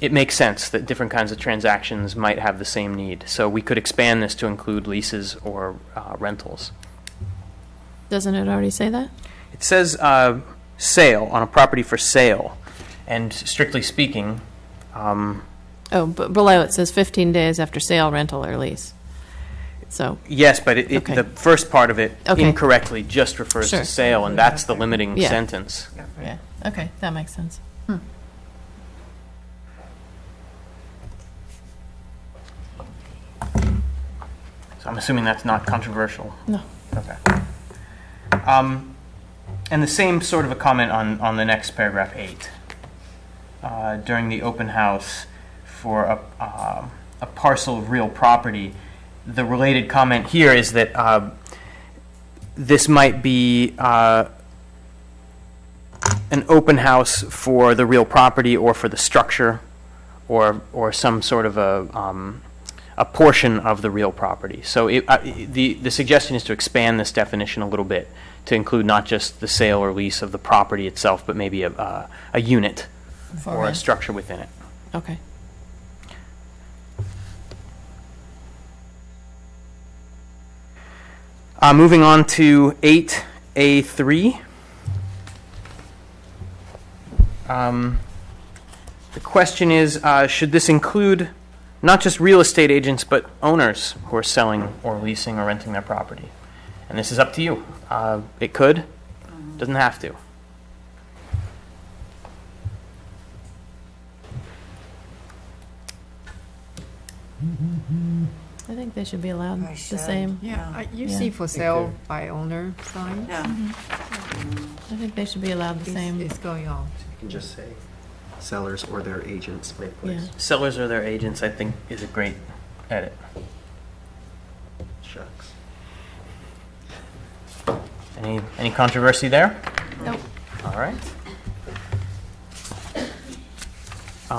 it makes sense that different kinds of transactions might have the same need. So we could expand this to include leases or rentals. Doesn't it already say that? It says sale, on a property for sale, and strictly speaking, Oh, but below it says 15 days after sale, rental, or lease. So, yes, but Okay. the first part of it Okay. incorrectly just refers Sure. to sale, and that's the limiting Yeah. sentence. yeah, okay, that makes sense. So I'm assuming that's not controversial. No. Okay. And the same sort of a comment on the next paragraph 8. During the open house for a parcel of real property, the related comment here is that this might be an open house for the real property or for the structure or some sort of a portion of the real property. So the suggestion is to expand this definition a little bit to include not just the sale or lease of the property itself, but maybe a unit For or a rent. structure within it. Okay. Moving on to 8A3. The question is, should this include not just real estate agents, but owners who are selling or leasing or renting their property? And this is up to you. It could, doesn't have to. I think they should be allowed I the should. same. Yeah, you Yeah. see for sale by owner sign. Yeah. I think they should be allowed the same. It's going on. You can just say sellers or their agents may Yeah. place. Sellers or their agents, I think, is a great edit. Shucks. Any controversy there? Nope. All right.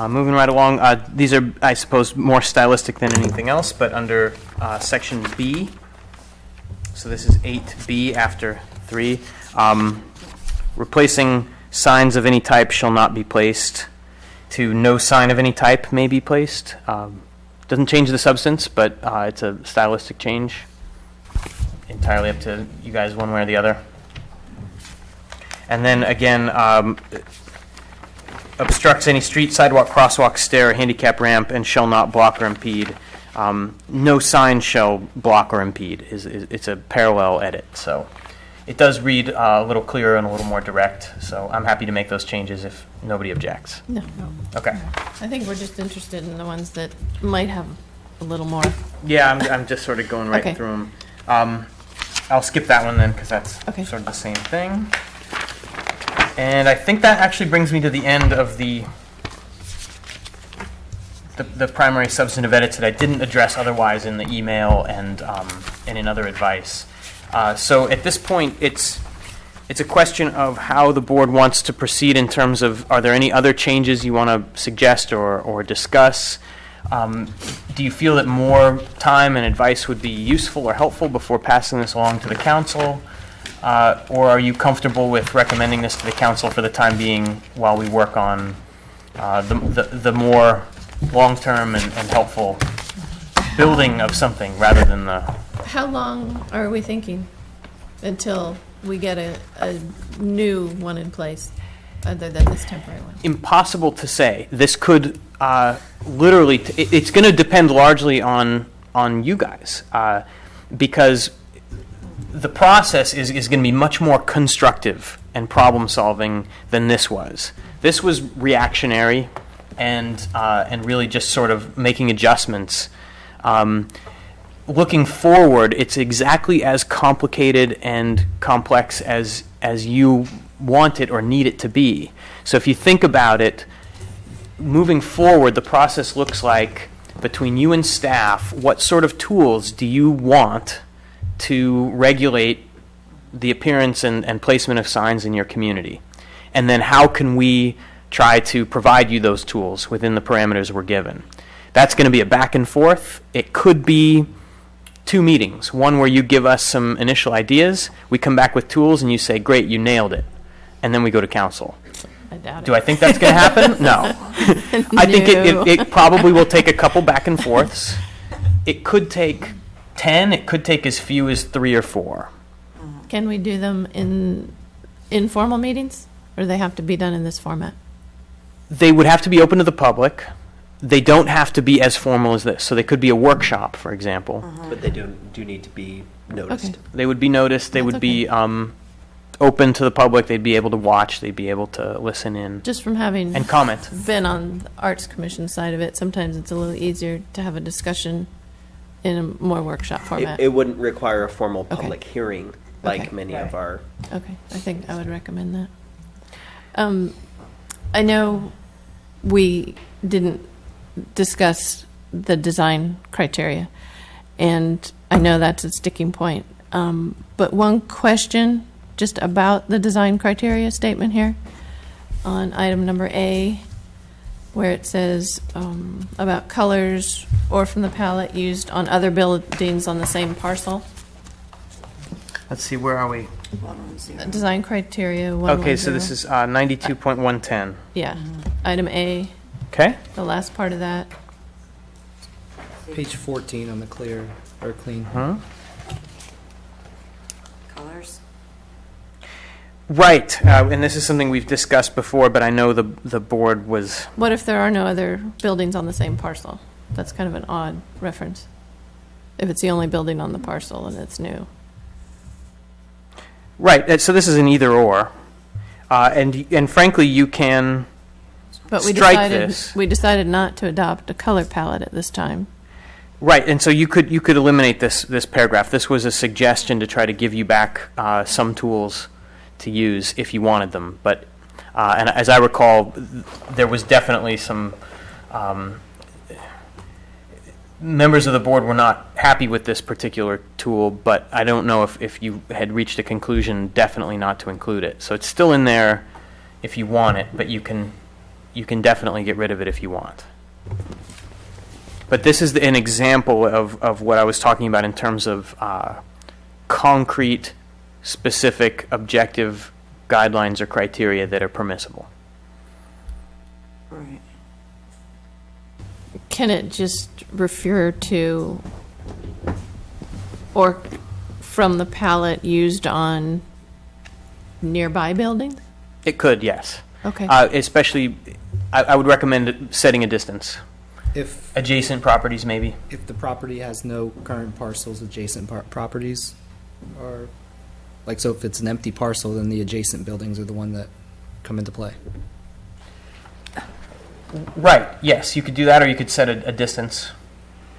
Moving right along, these are, I suppose, more stylistic than anything else, but under section B, so this is 8B after 3, replacing signs of any type shall not be placed to no sign of any type may be placed. Doesn't change the substance, but it's a stylistic change. Entirely up to you guys one way or the other. And then again, obstructs any street, sidewalk, crosswalk, stair, or handicap ramp, and shall not block or impede. No sign shall block or impede. It's a parallel edit, so it does read a little clearer and a little more direct. So I'm happy to make those changes if nobody objects. No, Okay. I think we're just interested in the ones that might have a little more. Yeah, I'm just sort of going right Okay. through them. I'll skip that one then because that's Okay. sort of the same thing. And I think that actually brings me to the end of the primary substantive edits that I didn't address otherwise in the email and in other advice. So at this point, it's a question of how the board wants to proceed in terms of, are there any other changes you want to suggest or discuss? Do you feel that more time and advice would be useful or helpful before passing this along to the council? Or are you comfortable with recommending this to the council for the time being while we work on the more long-term and helpful building of something rather than the... How long are we thinking until we get a new one in place, other than this temporary one? Impossible to say. This could literally, it's going to depend largely on you guys, because the process is going to be much more constructive and problem-solving than this was. This was reactionary and really just sort of making adjustments. Looking forward, it's exactly as complicated and complex as you want it or need it to be. So if you think about it, moving forward, the process looks like, between you and staff, what sort of tools do you want to regulate the appearance and placement of signs in your community? And then how can we try to provide you those tools within the parameters we're given? That's going to be a back and forth. It could be 2 meetings, one where you give us some initial ideas, we come back with tools, and you say, great, you nailed it. And then we go to council. I doubt it. Do I think that's going to happen? No. I think it probably will take a couple back and forths. It could take 10. It could take as few as 3 or 4. Can we do them in informal meetings, or do they have to be done in this format? They would have to be open to the public. They don't have to be as formal as this. So they could be a workshop, for example. But they do need to be noticed. Okay. They would be noticed. They That's would be open to the public. They'd be able to watch. They'd be able to listen in Just from having and comment. been on the Arts Commission side of it, sometimes it's a little easier to have a discussion in a more workshop format. It wouldn't require a formal Okay. public hearing like Okay. many of our... Okay, I think I would recommend that. I know we didn't discuss the design criteria, and I know that's a sticking point. But one question just about the design criteria statement here on item number A, where it says about colors or from the palette used on other buildings on the same parcel. Let's see, where are we? Design criteria 110. Okay, so this is 92.110. Yeah, item A, Okay? the last part of that. Page 14 on the clear or clean. Huh? Colors? Right, and this is something we've discussed before, but I know the board was... What if there are no other buildings on the same parcel? That's kind of an odd reference. If it's the only building on the parcel and it's new. Right, so this is an either-or. And frankly, you can But strike this. we decided not to adopt a color palette at this time. Right, and so you could eliminate this paragraph. This was a suggestion to try to give you back some tools to use if you wanted them. But and as I recall, there was definitely some members of the board were not happy with this particular tool, but I don't know if you had reached a conclusion definitely not to include it. So it's still in there if you want it, but you can definitely get rid of it if you want. But this is an example of what I was talking about in terms of concrete, specific, objective guidelines or criteria that are permissible. Right. Can it just refer to or from the palette used on nearby buildings? It could, yes. Okay. Especially, I would recommend setting a distance. If Adjacent properties, maybe. if the property has no current parcels, adjacent properties are, like, so if it's an empty parcel, then the adjacent buildings are the one that come into play. Right, yes, you could do that, or you could set a distance.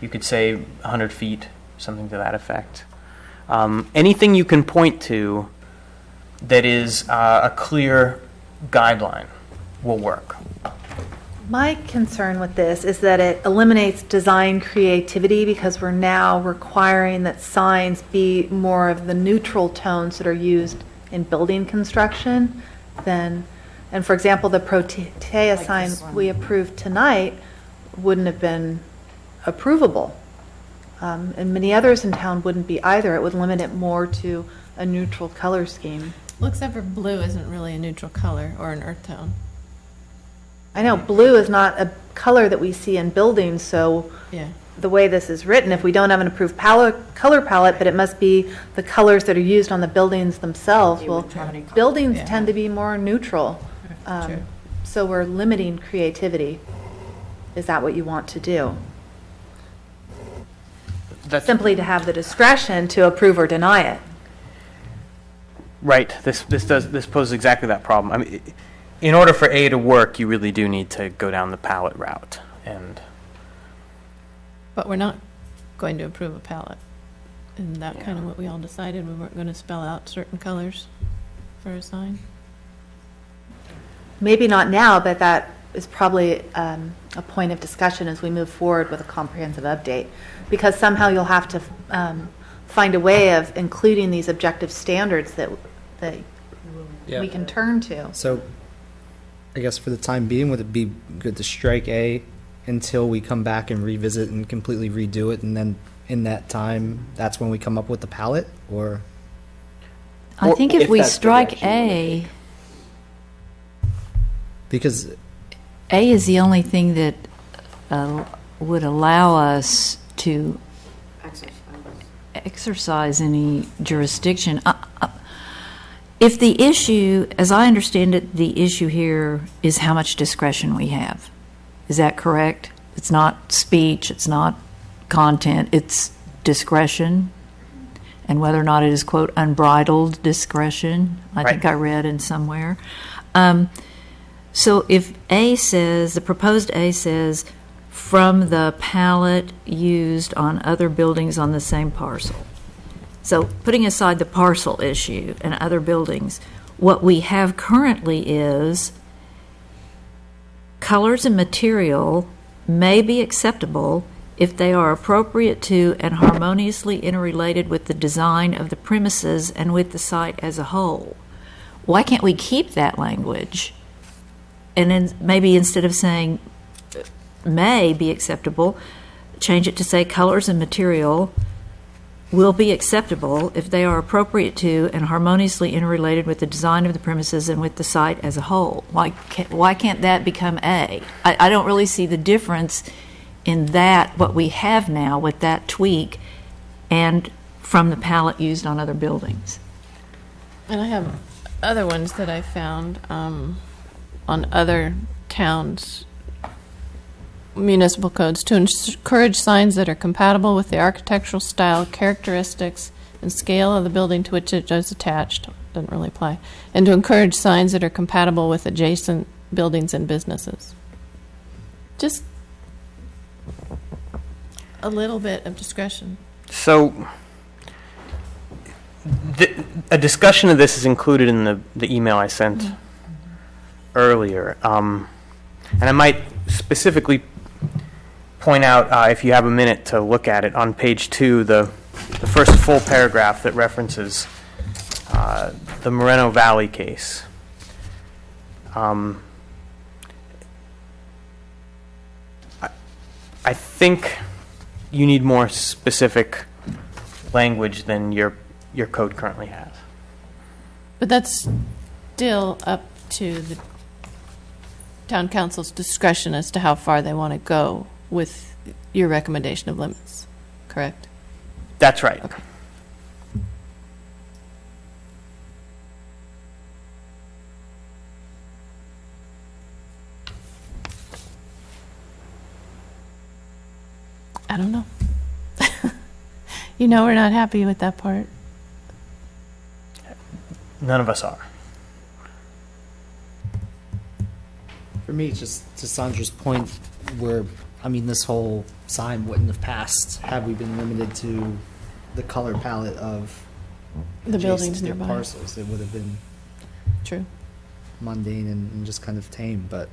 You could say 100 feet, something to that effect. Anything you can point to that is a clear guideline will work. My concern with this is that it eliminates design creativity because we're now requiring that signs be more of the neutral tones that are used in building construction than, and for example, the Protea Like sign this one. we approved tonight wouldn't have been approvable. And many others in town wouldn't be either. It would limit it more to a neutral color scheme. Well, except for blue isn't really a neutral color or an earth tone. I know blue is not a color that we see in buildings, so Yeah. the way this is written, if we don't have an approved color palette, but it must be the colors that are used on the buildings themselves, You well, wouldn't have any color. buildings Yeah. tend to be more neutral. True. So we're limiting creativity. Is that what you want to do? That's Simply to have the discretion to approve or deny it. right. This poses exactly that problem. I mean, in order for A to work, you really do need to go down the palette route, and But we're not going to approve a palette. Isn't that kind of what we all decided? We weren't going to spell out certain colors for a sign? Maybe not now, but that is probably a point of discussion as we move forward with a comprehensive update. Because somehow you'll have to find a way of including these objective standards that we can turn to. So, I guess for the time being, would it be good to strike A until we come back and revisit and completely redo it, and then in that time, that's when we come up with the palette, or? I Or think if if we that's the strike direction you A, Because A is the only thing that would allow us to exercise any jurisdiction. If the issue, as I understand it, the issue here is how much discretion we have. Is that correct? It's not speech, it's not content, it's discretion, and whether or not it is, quote, unbridled discretion, I think I read in somewhere. So if A says, the proposed A says, from the palette used on other buildings on the same parcel. So putting aside the parcel issue and other buildings, what we have currently is colors and material may be acceptable if they are appropriate to and harmoniously interrelated with the design of the premises and with the site as a whole. Why can't we keep that language? And then maybe instead of saying may be acceptable, change it to say colors and material will be acceptable if they are appropriate to and harmoniously interrelated with the design of the premises and with the site as a whole. Why can't that become A? I don't really see the difference in that, what we have now with that tweak, and from the palette used on other buildings. And I have other ones that I found on other towns' municipal codes to encourage signs that are compatible with the architectural style, characteristics, and scale of the building to which it is attached. Doesn't really apply. And to encourage signs that are compatible with adjacent buildings and businesses. Just a little bit of discretion. so a discussion of this is included in the email I sent earlier, and I might specifically point out, if you have a minute to look at it, on page 2, the first full paragraph that references the Moreno Valley case. I think you need more specific language than your code currently has. But that's still up to the town council's discretion as to how far they want to go with your recommendation of limits, correct? That's right. Okay. I don't know. You know we're not happy with that part. None of us are. For me, just to Sandra's point, where, I mean, this whole sign wouldn't have passed had we been limited to the color palette of The buildings adjacent nearby. parcels. It would have been, True. mundane and just kind of tame, but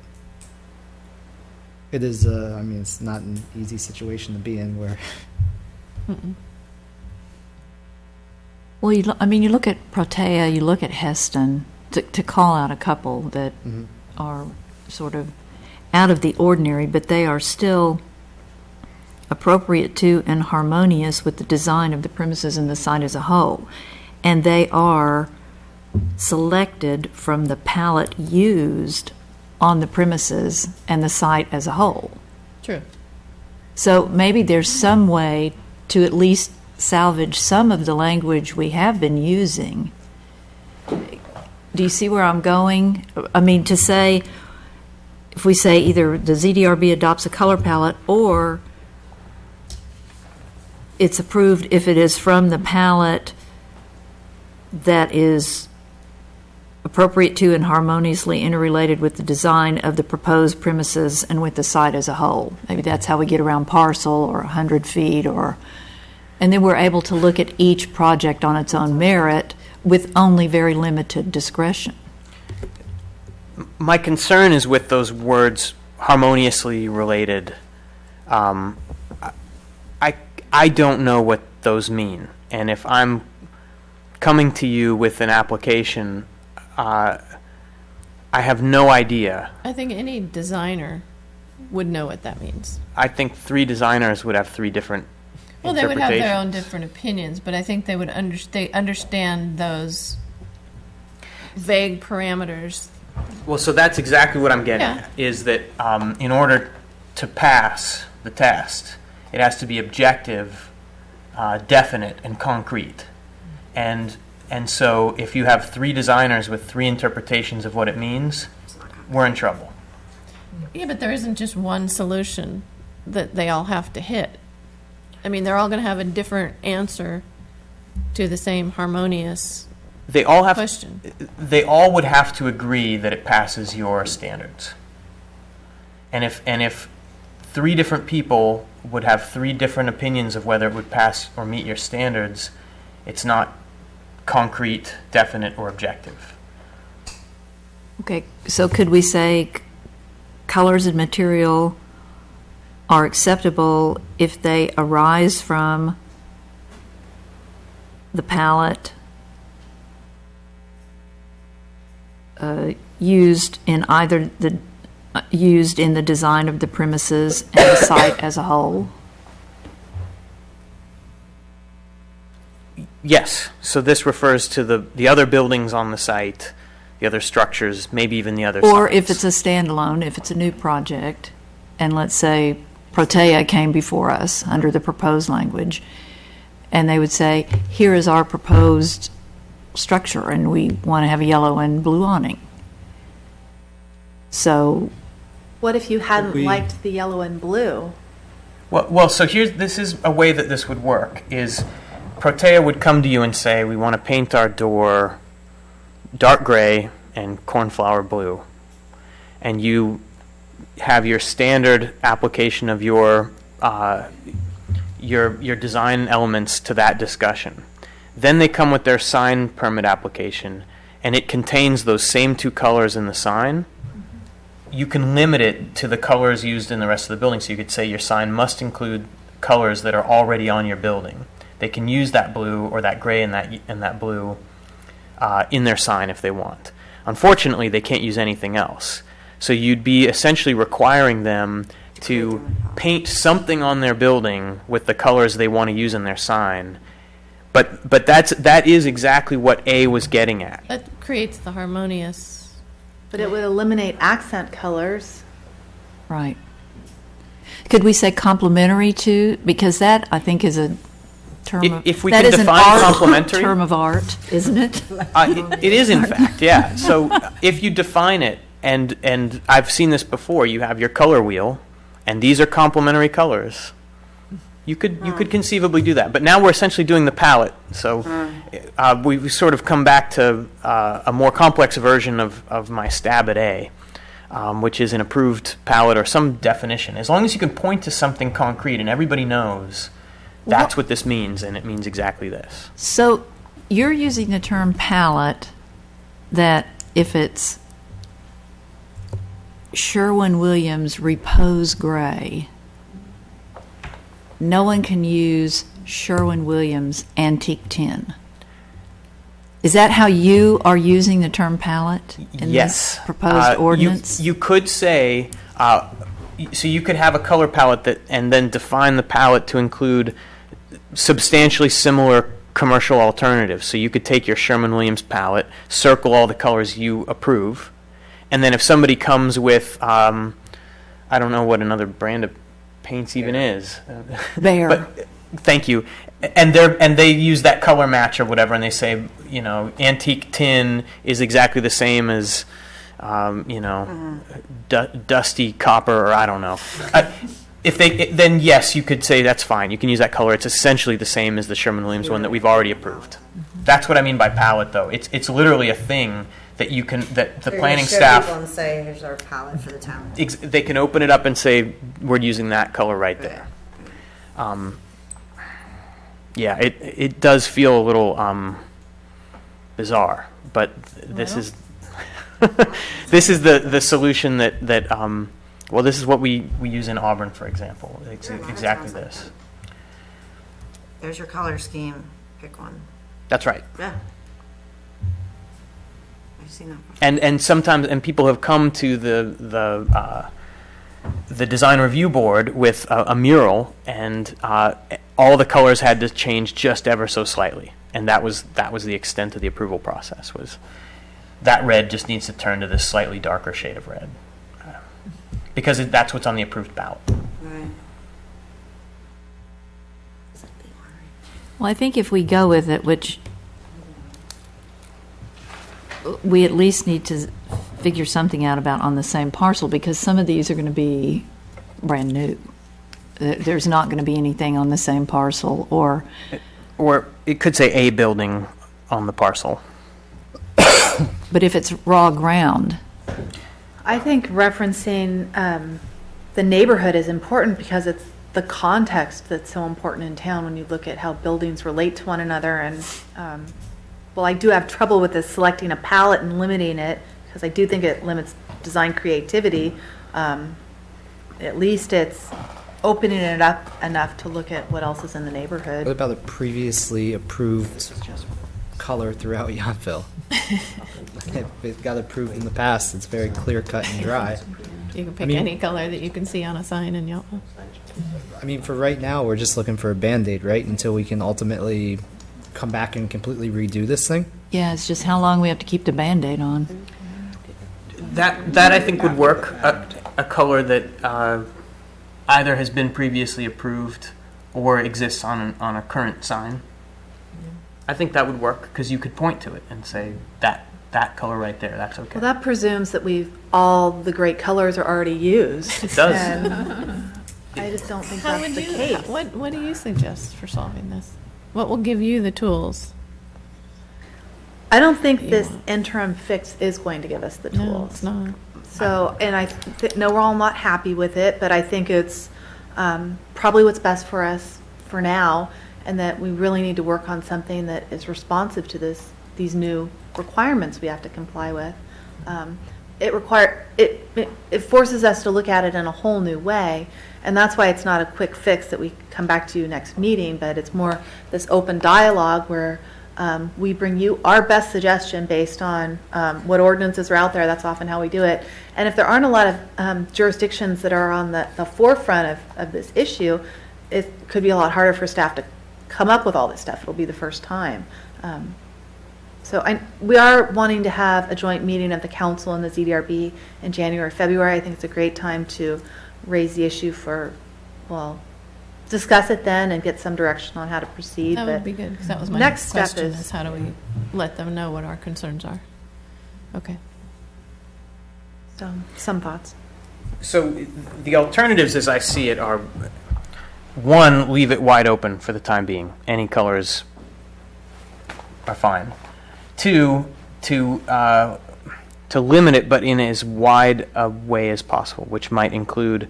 it is, I mean, it's not an easy situation to be in where Well, I mean, you look at Protea, you look at Heston, to call out a couple that are sort of out of the ordinary, but they are still appropriate to and harmonious with the design of the premises and the site as a whole. And they are selected from the palette used on the premises and the site as a whole. True. So maybe there's some way to at least salvage some of the language we have been using. Do you see where I'm going? I mean, to say, if we say either the ZDRB adopts a color palette or it's approved if it is from the palette that is appropriate to and harmoniously interrelated with the design of the proposed premises and with the site as a whole. Maybe that's how we get around parcel or 100 feet and then we're able to look at each project on its own merit with only very limited discretion. My concern is with those words harmoniously related. I don't know what those mean. And if I'm coming to you with an application, I have no idea. I think any designer would know what that means. I think 3 designers would have 3 different Well, they would have their own interpretations. different opinions, but I think they would understand those vague parameters. Well, so that's exactly what I'm getting Yeah. at, is that in order to pass the test, it has to be objective, definite, and concrete. And so if you have 3 designers with 3 interpretations of what it means, we're in trouble. Yeah, but there isn't just one solution that they all have to hit. I mean, they're all going to have a different answer to the same harmonious They all have. question. They all would have to agree that it passes your standards. And if 3 different people would have 3 different opinions of whether it would pass or meet your standards, it's not concrete, definite, or objective. Okay, so could we say colors and material are acceptable if they arise from the palette used in the design of the premises and the site as a whole? Yes, so this refers to the other buildings on the site, the other structures, maybe even the other Or sites. if it's a standalone, if it's a new project, and let's say Protea came before us under the proposed language, and they would say, here is our proposed structure, and we want to have a yellow and blue awning. So, What if you hadn't We- liked the yellow and blue? Well, so this is a way that this would work, is Protea would come to you and say, we want to paint our door dark gray and cornflower blue. And you have your standard application of your design elements to that discussion. Then they come with their sign permit application, and it contains those same 2 colors in the sign. You can limit it to the colors used in the rest of the building. So you could say your sign must include colors that are already on your building. They can use that blue or that gray and that blue in their sign if they want. Unfortunately, they can't use anything else. So you'd be essentially requiring them to paint something on their building with the colors they want to use in their sign. But that is exactly what A was getting at. That creates the harmonious. But it would eliminate accent colors. right. Could we say complementary to, because that, I think, is a term of... If we that can is an define art complementary- term of art, isn't it? It is, in fact, yeah. So if you define it, and I've seen this before, you have your color wheel, and these are complementary colors. You could conceivably do that. But now we're essentially doing the palette. So we've sort of come back to a more complex version of my stab at A, which is an approved palette or some definition. As long as you can point to something concrete and everybody knows that's what this means, and it means exactly this. So you're using the term palette that if it's Sherwin-Williams Repose Gray, no one can use Sherwin-Williams Antique Tin. Is that how you are using the term palette in Yes. this proposed ordinance? You could say, so you could have a color palette that, and then define the palette to include substantially similar commercial alternatives. So you could take your Sherwin-Williams palette, circle all the colors you approve, and then if somebody comes with, I don't know what another brand of paints even is. Bear. But thank you. And they use that color match or whatever, and they say, you know, antique tin is exactly the same as, you know, dusty copper, or I don't know. Then yes, you could say that's fine. You can use that color. It's essentially the same as the Sherwin-Williams one that we've already approved. That's what I mean by palette, though. It's literally a thing that you can, that the planning staff, People and say, here's our palette for the town. they can open it up and say, we're using that color right there. Yeah, it does feel a little bizarre, but this is this is the solution that well, this is what we use in Auburn, for example. It's Sure, mine exactly sounds like this. There's your color scheme. Pick one. That's right. Yeah. I've seen that before. And sometimes people have come to the design review board with a mural, and all the colors had to change just ever so slightly, and that was the extent of the approval process. Was that red just needs to turn to this slightly darker shade of red, because that's what's on the approved ballot. Right. Well, I think if we go with it, which we at least need to figure something out about on the same parcel, because some of these are going to be brand new. There's not going to be anything on the same parcel, or it could say a building on the parcel. but if it's raw ground, I think referencing the neighborhood is important because it's the context that's so important in town when you look at how buildings relate to one another. And well, I do have trouble with this selecting a palette and limiting it because I do think it limits design creativity. At least it's opening it up enough to look at what else is in the What neighborhood. about a previously approved color throughout Yountville? If it got approved in the past, it's very clear cut and dry. You can pick I mean- any color that you can see on a sign in Yelp. I mean, for right now, we're just looking for a Band-Aid, right? Until we can ultimately come back and completely redo this thing. yeah, it's just how long we have to keep the Band-Aid on. That I think would work. A color that either has been previously approved or exists on a current sign. I think that would work because you could point to it and say that color right there. That's okay. Well, that presumes that all the great colors are already used. It does. And I just don't think How that's would the you? case. What do you suggest for solving this? What will give you the tools? I don't think this interim fix is going to give us the No, tools. it's not. So, and I know we're all not happy with it, but I think it's probably what's best for us for now, and that we really need to work on something that is responsive to these new requirements we have to comply with. It forces us to look at it in a whole new way, and that's why it's not a quick fix that we come back to you next meeting, but it's more this open dialogue where we bring you our best suggestion based on what ordinances are out there. That's often how we do it. And if there aren't a lot of jurisdictions that are on the forefront of this issue, it could be a lot harder for staff to come up with all this stuff. It'll be the first time. So we are wanting to have a joint meeting of the council and the ZDRB in January, February. I think it's a great time to raise the issue discuss it then and get some direction on how to proceed. That but would be good, because that was my next next step question, is- is how do we let them know what our concerns are? Okay. So, some thoughts. So the alternatives, as I see it, are one, leave it wide open for the time being. Any colors are fine. Two, to limit it, but in as wide a way as possible, which might include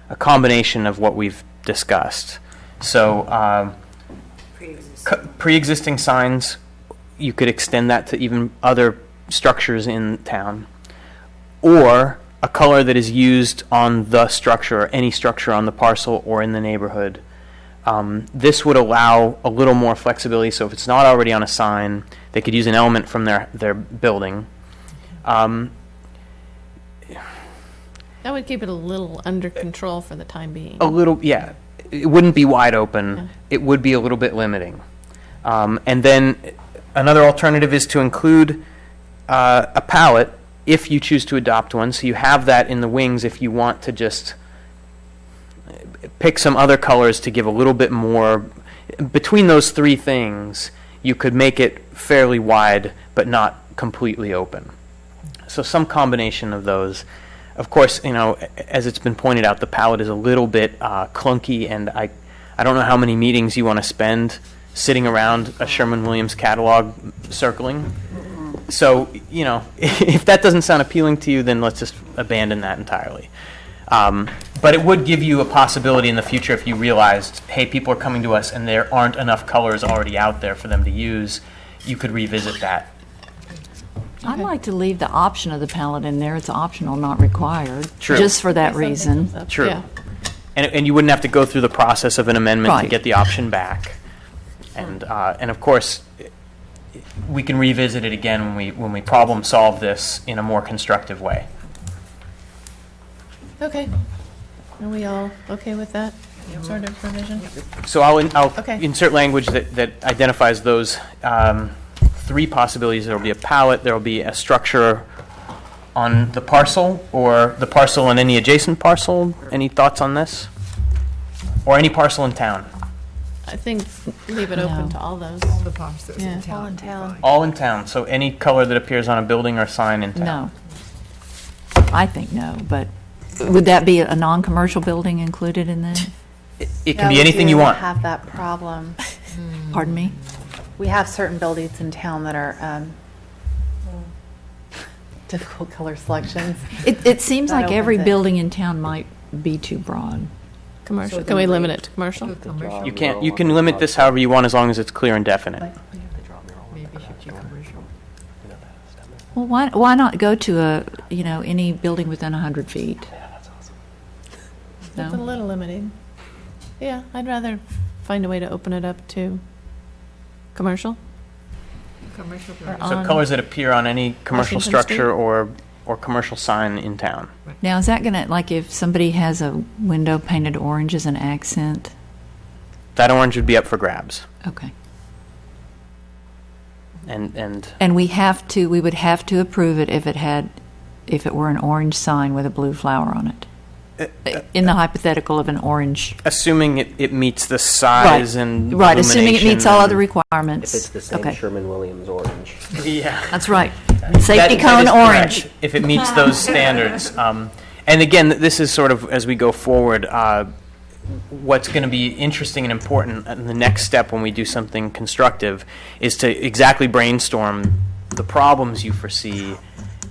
a combination of what we've discussed. So pre-existing signs, you could extend that to even other structures in town, or a color that is used on the structure or any structure on the parcel or in the neighborhood. This would allow a little more flexibility, so if it's not already on a sign, they could use an element from their building. That would keep it a little under control for the time being. A little, yeah. It wouldn't be wide open. Yeah. It would be a little bit limiting. And then another alternative is to include a palette if you choose to adopt one. So you have that in the wings if you want to just pick some other colors to give a little bit more. Between those three things, you could make it fairly wide but not completely open. So some combination of those. Of course, as it's been pointed out, the palette is a little bit clunky, and I don't know how many meetings you want to spend sitting around a Sherwin-Williams catalog circling. So, if that doesn't sound appealing to you, then let's just abandon that entirely. But it would give you a possibility in the future if you realized, hey, people are coming to us and there aren't enough colors already out there for them to use, you could revisit that. I'd like to leave the option of the palette in there. It's optional, not required. True. Just for that reason. True. Yeah. And you wouldn't have to go through the process of an amendment to Right. get the option back. And of course, we can revisit it again when we problem solve this in a more constructive way. Okay. Are we all okay with that sort of provision? So I'll Okay. insert language that identifies those three possibilities. There will be a palette, there will be a structure on the parcel, or the parcel and any adjacent parcel. Any thoughts on this? Or any parcel in town? I think leave it open No. to all those. All the parcels Yeah. in town. All in town. All in town, so any color that appears on a building or sign in town. No. I think no, but would that be a non-commercial building included in that? It can be anything you want. Have that problem. Pardon me? We have certain buildings in town that are difficult color selections. It seems That like every opens it. building in town might be too broad. Commercial. Can we limit it to commercial? You can limit this however you want as long as it's clear and definite. Maybe should be commercial. Well, why not go to any building within 100 feet? It's a No? little limiting. Yeah, I'd rather find a way to open it up to commercial. Commercial Or building. So on colors that appear on any commercial Washington Street? structure or commercial sign in town. Now, is that going to, like if somebody has a window painted orange as an accent? That orange would be up for grabs. Okay. And And we would have to approve it if it were an orange sign with a blue flower on it. In the hypothetical of an orange. assuming it meets the size and Right, assuming it meets all other illumination requirements. If it's the same Okay, Sherman-Williams orange. and- Yeah. that's right. That- Safety that cone is orange. correct, if it meets those standards. And again, this is sort of, as we go forward, what's going to be interesting and important in the next step when we do something constructive is to exactly brainstorm the problems you foresee,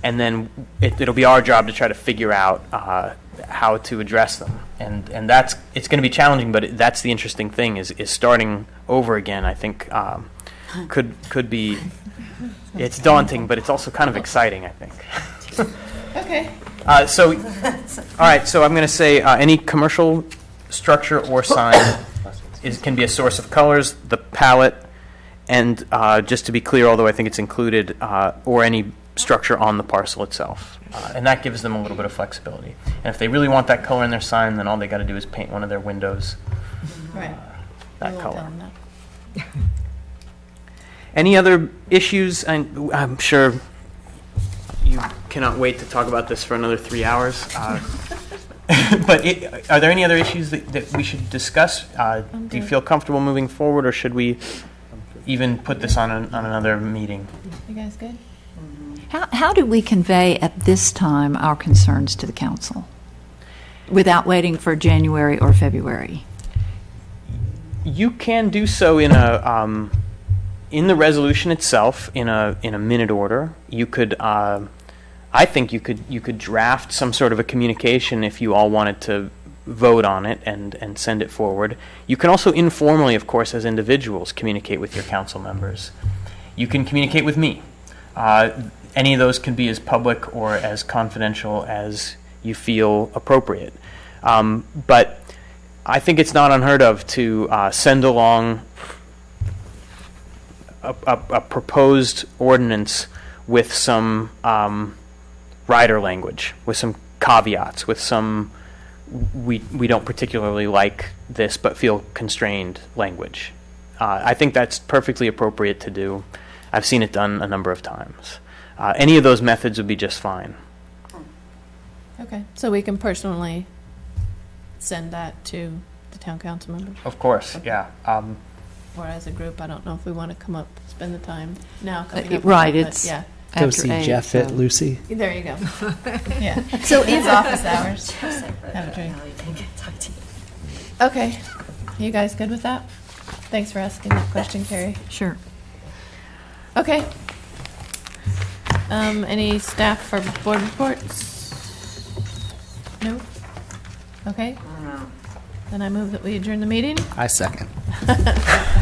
and then it'll be our job to try to figure out how to address them. And it's going to be challenging, but that's the interesting thing is starting over again. I think could be. It's daunting, but it's also kind of exciting, I think. Okay. All right, so I'm going to say any commercial structure or sign can be a source of colors, the palette, and just to be clear, although I think it's included, or any structure on the parcel itself. And that gives them a little bit of flexibility. And if they really want that color in their sign, then all they got to do is paint one of their windows Right. that We won't color. tell them that. Any other issues? I'm sure you cannot wait to talk about this for another 3 hours. But are there any other issues that we should discuss? Do you feel comfortable moving forward, or should we even put this on another meeting? You guys good? How do we convey at this time our concerns to the council without waiting for January or February? You can do so in the resolution itself, in a minute order. You could, I think you could draft some sort of a communication if you all wanted to vote on it and send it forward. You can also informally, of course, as individuals, communicate with your council members. You can communicate with me. Any of those can be as public or as confidential as you feel appropriate. But I think it's not unheard of to send along a proposed ordinance with some rider language, with some caveats, with some we don't particularly like this but feel constrained language. I think that's perfectly appropriate to do. I've seen it done a number of times. Any of those methods would be just fine. Okay, so we can personally send that to the town council members, Of course, yeah. or as a group. I don't know if we want to come up, spend the time now coming up with Right, that, but it's yeah. Go after see eight, Jeff so- at Lucy. There you go. Yeah. So it's office hours. Have a drink. Okay. You guys good with that? Thanks for asking that question, Carrie. Sure. Okay. Any staff for board reports? No? Okay. Then I move that we adjourn the meeting. I second.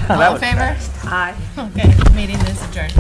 All in favor? Aye. Okay, meeting is adjourned.